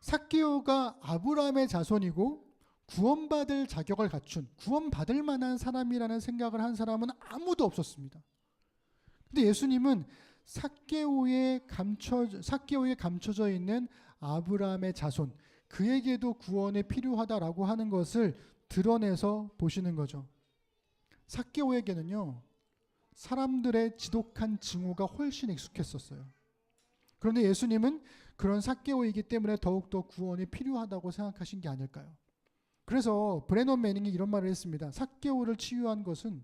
삭개오가 아브라함의 자손이고 구원받을 자격을 갖춘, 구원받을 만한 사람이라는 생각을 한 사람은 아무도 없었습니다. 근데 예수님은 삭개오에 감춰져 있는 아브라함의 자손, 그에게도 구원이 필요하다라고 하는 것을 드러내서 보시는 거죠. 삭개오에게는요, 사람들의 지독한 증오가 훨씬 익숙했었어요. 그런데 예수님은 그런 삭개오이기 때문에 더욱더 구원이 필요하다고 생각하신 게 아닐까요? 그래서 브래넌 매닝이 이런 말을 했습니다. 삭개오를 치유한 것은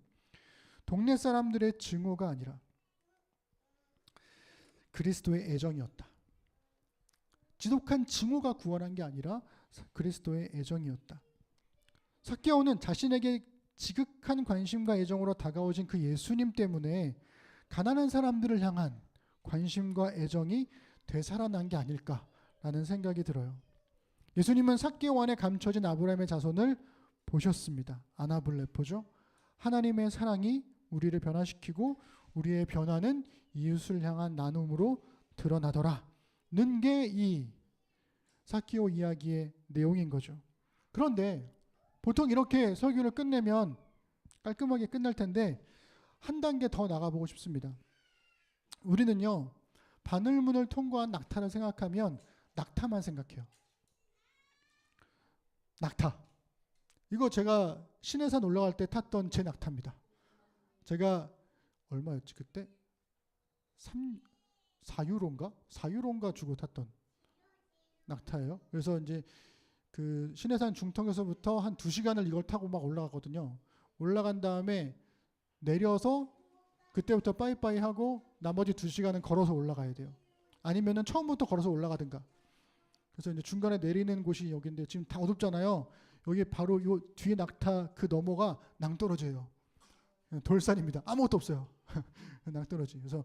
동네 사람들의 증오가 아니라 그리스도의 애정이었다. 지독한 증오가 구원한 게 아니라 그리스도의 애정이었다. 삭개오는 자신에게 지극한 관심과 애정으로 다가오신 그 예수님 때문에 가난한 사람들을 향한 관심과 애정이 되살아난 게 아닐까라는 생각이 들어요. 예수님은 삭개오 안에 감춰진 아브라함의 자손을 보셨습니다. 아나블레포죠. 하나님의 사랑이 우리를 변화시키고 우리의 변화는 이웃을 향한 나눔으로 드러나더라는 게 이 삭개오 이야기의 내용인 거죠. 그런데 보통 이렇게 설교를 끝내면 깔끔하게 끝날 텐데 한 단계 더 나가보고 싶습니다. 우리는요, 바늘문을 통과한 낙타를 생각하면 낙타만 생각해요. 낙타. 이거 제가 신해산 올라갈 때 탔던 제 낙타입니다. 제가 얼마였지 그때? 4유로인가? 4유로인가 주고 탔던 낙타예요. 그래서 이제 그 신해산 중턱에서부터 한 2시간을 이걸 타고 막 올라가거든요. 올라간 다음에 내려서 그때부터 빠이빠이 하고 나머지 2시간은 걸어서 올라가야 돼요. 아니면은 처음부터 걸어서 올라가든가. 그래서 이제 중간에 내리는 곳이 여기인데 지금 다 어둡잖아요. 여기 바로 요 뒤에 낙타 그 너머가 낭떠러지예요. 돌산입니다. 아무것도 없어요. 낭떠러지. 그래서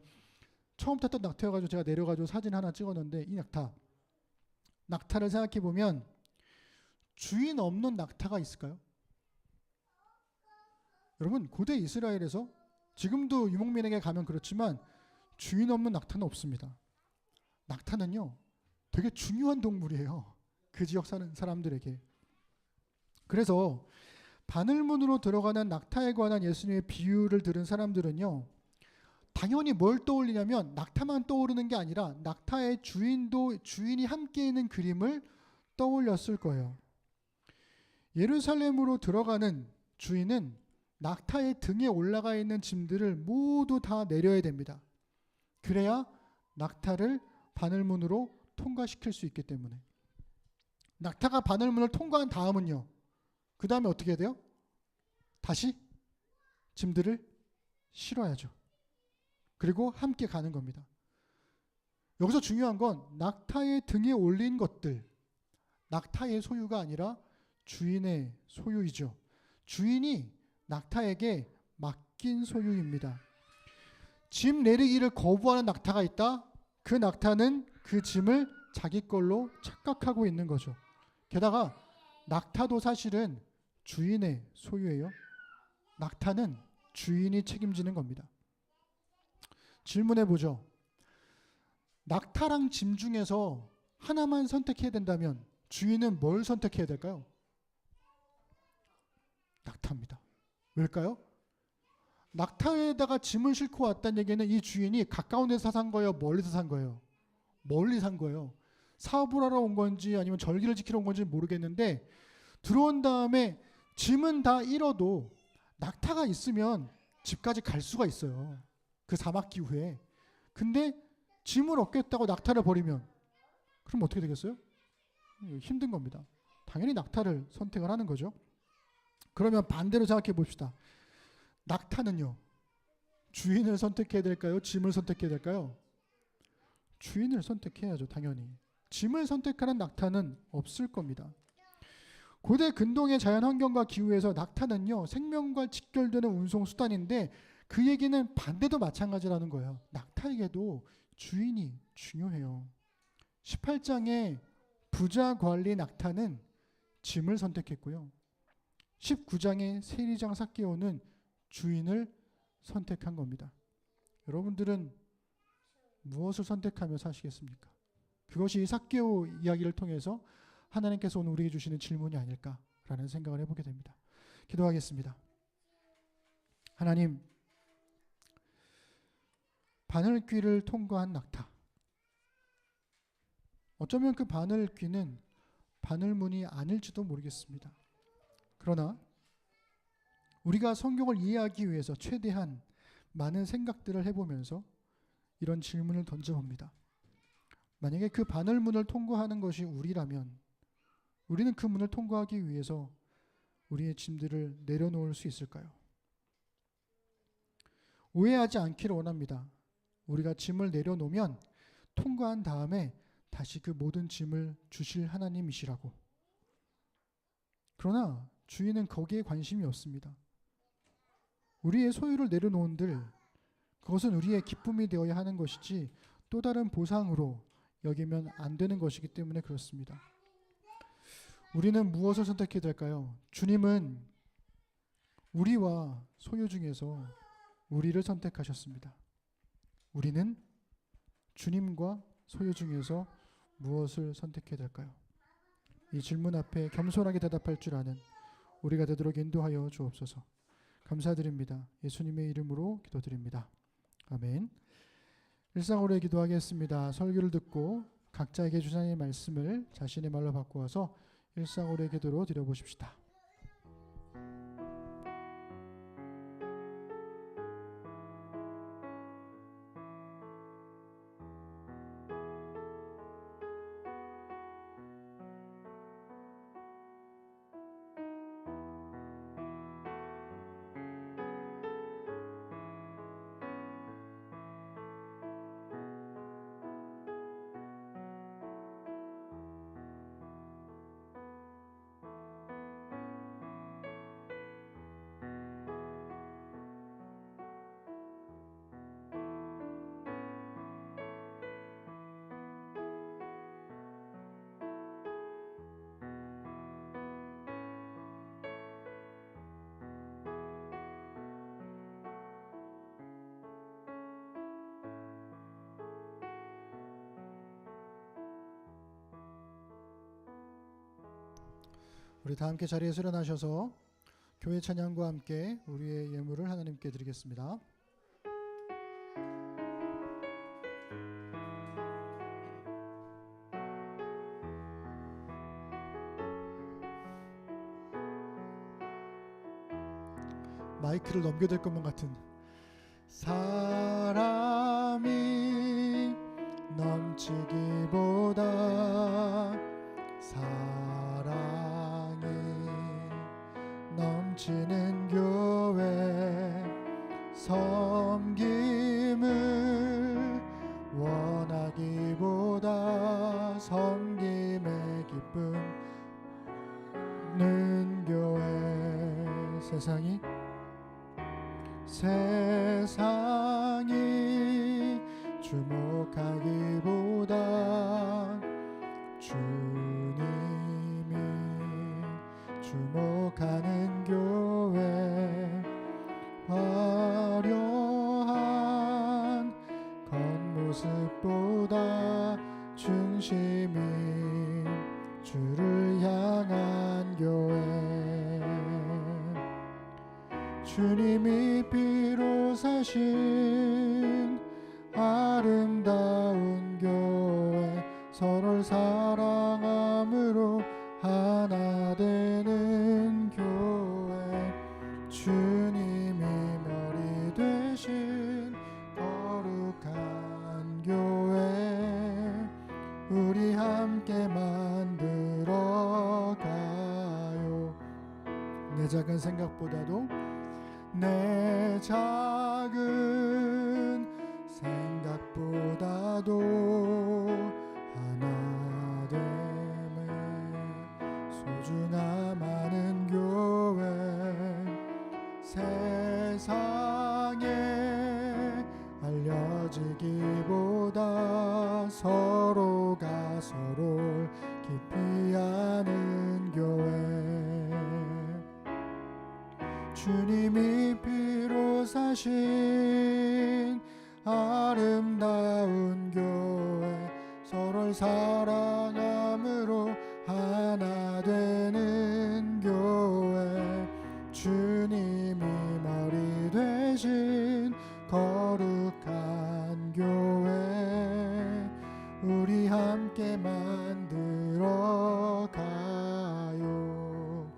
처음 탔던 낙타여가지고 제가 내려가지고 사진 하나 찍었는데 이 낙타를 생각해 보면 주인 없는 낙타가 있을까요? 여러분 고대 이스라엘에서 지금도 유목민에게 가면 그렇지만 주인 없는 낙타는 없습니다. 낙타는요 되게 중요한 동물이에요. 그 지역 사는 사람들에게. 그래서 바늘문으로 들어가는 낙타에 관한 예수님의 비유를 들은 사람들은요 당연히 뭘 떠올리냐면 낙타만 떠오르는 게 아니라 낙타의 주인이 함께 있는 그림을 떠올렸을 거예요. 예루살렘으로 들어가는 주인은 낙타의 등에 올라가 있는 짐들을 모두 다 내려야 됩니다. 그래야 낙타를 바늘문으로 통과시킬 수 있기 때문에. 낙타가 바늘문을 통과한 다음은요. 그 다음에 어떻게 해야 돼요? 다시 짐들을 실어야죠. 그리고 함께 가는 겁니다. 여기서 중요한 건 낙타의 등에 올린 것들, 낙타의 소유가 아니라 주인의 소유이죠. 주인이 낙타에게 맡긴 소유입니다. 짐 내리기를 거부하는 낙타가 있다. 그 낙타는 그 짐을 자기 걸로 착각하고 있는 거죠. 게다가 낙타도 사실은 주인의 소유예요. 낙타는 주인이 책임지는 겁니다. 질문해 보죠. 낙타랑 짐 중에서 하나만 선택해야 된다면 주인은 뭘 선택해야 될까요? 낙타입니다. 왜일까요? 낙타에다가 짐을 싣고 왔다는 얘기는 이 주인이 가까운 데서 산 거예요? 멀리서 산 거예요? 멀리 산 거예요. 사업을 하러 온 건지 아니면 절기를 지키러 온 건지 모르겠는데 들어온 다음에 짐은 다 잃어도 낙타가 있으면 집까지 갈 수가 있어요. 그 사막 기후에. 근데 짐을 얻겠다고 낙타를 버리면 그럼 어떻게 되겠어요? 힘든 겁니다. 당연히 낙타를 선택을 하는 거죠. 그러면 반대로 생각해 봅시다. 낙타는요. 주인을 선택해야 될까요? 짐을 선택해야 될까요? 주인을 선택해야죠. 당연히. 짐을 선택하는 낙타는 없을 겁니다. 고대 근동의 자연환경과 기후에서 낙타는요. 생명과 직결되는 운송수단인데 그 얘기는 반대도 마찬가지라는 거예요. 낙타에게도 주인이 중요해요. 18장의 부자 관리 낙타는 짐을 선택했고요. 19장의 세리장 삭개오는 주인을 선택한 겁니다. 여러분들은 무엇을 선택하며 사시겠습니까? 그것이 이 삭개오 이야기를 통해서 하나님께서 오늘 우리에게 주시는 질문이 아닐까라는 생각을 해보게 됩니다. 기도하겠습니다. 하나님, 바늘귀를 통과한 낙타. 어쩌면 그 바늘귀는 바늘문이 아닐지도 모르겠습니다. 그러나 우리가 성경을 이해하기 위해서 최대한 많은 생각들을 해보면서 이런 질문을 던져봅니다. 만약에 그 바늘문을 통과하는 것이 우리라면 우리는 그 문을 통과하기 위해서 우리의 짐들을 내려놓을 수 있을까요? 오해하지 않기를 원합니다. 우리가 짐을 내려놓으면 통과한 다음에 다시 그 모든 짐을 주실 하나님이시라고. 그러나 주인은 거기에 관심이 없습니다. 우리의 소유를 내려놓은들 그것은 우리의 기쁨이 되어야 하는 것이지 또 다른 보상으로 여기면 안 되는 것이기 때문에 그렇습니다. 우리는 무엇을 선택해야 될까요? 주님은 우리와 소유 중에서 우리를 선택하셨습니다. 우리는 주님과 소유 중에서 무엇을 선택해야 될까요? 이 질문 앞에 겸손하게 대답할 줄 아는 우리가 되도록 인도하여 주옵소서. 감사드립니다. 예수님의 이름으로 기도드립니다. 아멘. 일상으로의 기도하겠습니다. 설교를 듣고 각자에게 주장의 말씀을 자신의 말로 바꾸어서 일상으로의 기도로 드려보십시다. 우리 다 함께 자리에 수련하셔서 교회 찬양과 함께 우리의 예물을 하나님께 드리겠습니다. 마이크를 넘겨야 될 것만 같은 사람이 넘치기보다 사랑이 넘치는 교회 섬김을 원하기보다 섬김의 기쁨는 교회 세상이 주목하기보다 주님이 주목하는 교회 화려한 겉모습보다 중심이 주를 향한 교회 주님이 피로 사신 아름다운 교회 서로를 사랑함으로 하나 되는 교회 주님이 머리 되신 거룩한 교회 우리 함께 만들어가요. 내 작은 생각보다도 내 작은 생각보다도 하나됨에 소중함 많은 교회 세상에 알려지기보다 서로가 서로를 깊이 아는 교회 주님이 피로 사신 아름다운 교회 서로 서로를 사랑함으로 하나 되는 교회, 주님이 머리 되신 거룩한 교회, 우리 함께 만들어 가요.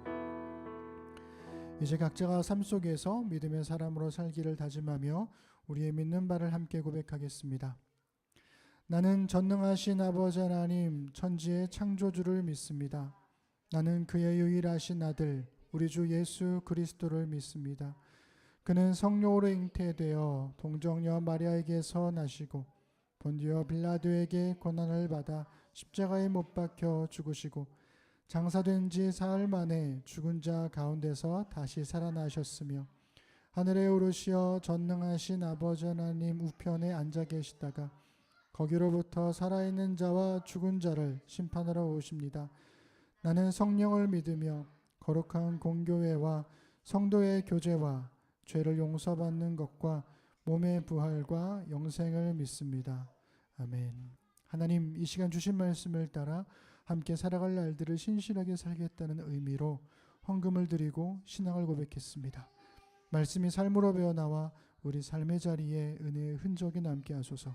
이제 각자가 삶 속에서 믿음의 사람으로 살기를 다짐하며 우리의 믿는 바를 함께 고백하겠습니다. 나는 전능하신 아버지 하나님 천지의 창조주를 믿습니다. 나는 그의 유일하신 아들 우리 주 예수 그리스도를 믿습니다. 그는 성령으로 잉태되어 동정녀 마리아에게서 나시고 본디오 빌라도에게 고난을 받아 십자가에 못 박혀 죽으시고 장사된 지 사흘 만에 죽은 자 가운데서 다시 살아나셨으며 하늘에 오르시어 전능하신 아버지 하나님 우편에 앉아 계시다가 거기로부터 살아있는 자와 죽은 자를 심판하러 오십니다. 나는 성령을 믿으며 거룩한 공교회와 성도의 교제와 죄를 용서받는 것과 몸의 부활과 영생을 믿습니다. 아멘. 하나님, 이 시간 주신 말씀을 따라 함께 살아갈 날들을 신실하게 살겠다는 의미로 헌금을 드리고 신앙을 고백했습니다. 말씀이 삶으로 배어나와 우리 삶의 자리에 은혜의 흔적이 남게 하소서.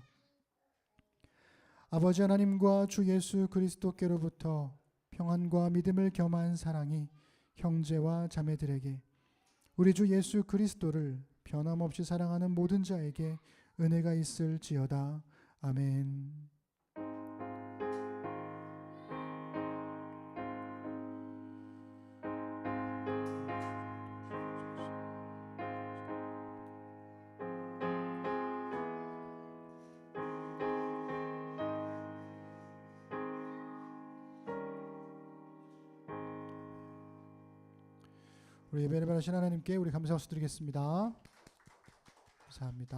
아버지 하나님과 주 예수 그리스도께로부터 평안과 믿음을 겸한 사랑이 형제와 자매들에게, 우리 주 예수 그리스도를 변함없이 사랑하는 모든 자에게 은혜가 있을지어다. 아멘. 우리 예배를 받으신 하나님께 우리 감사 박수 드리겠습니다. 감사합니다.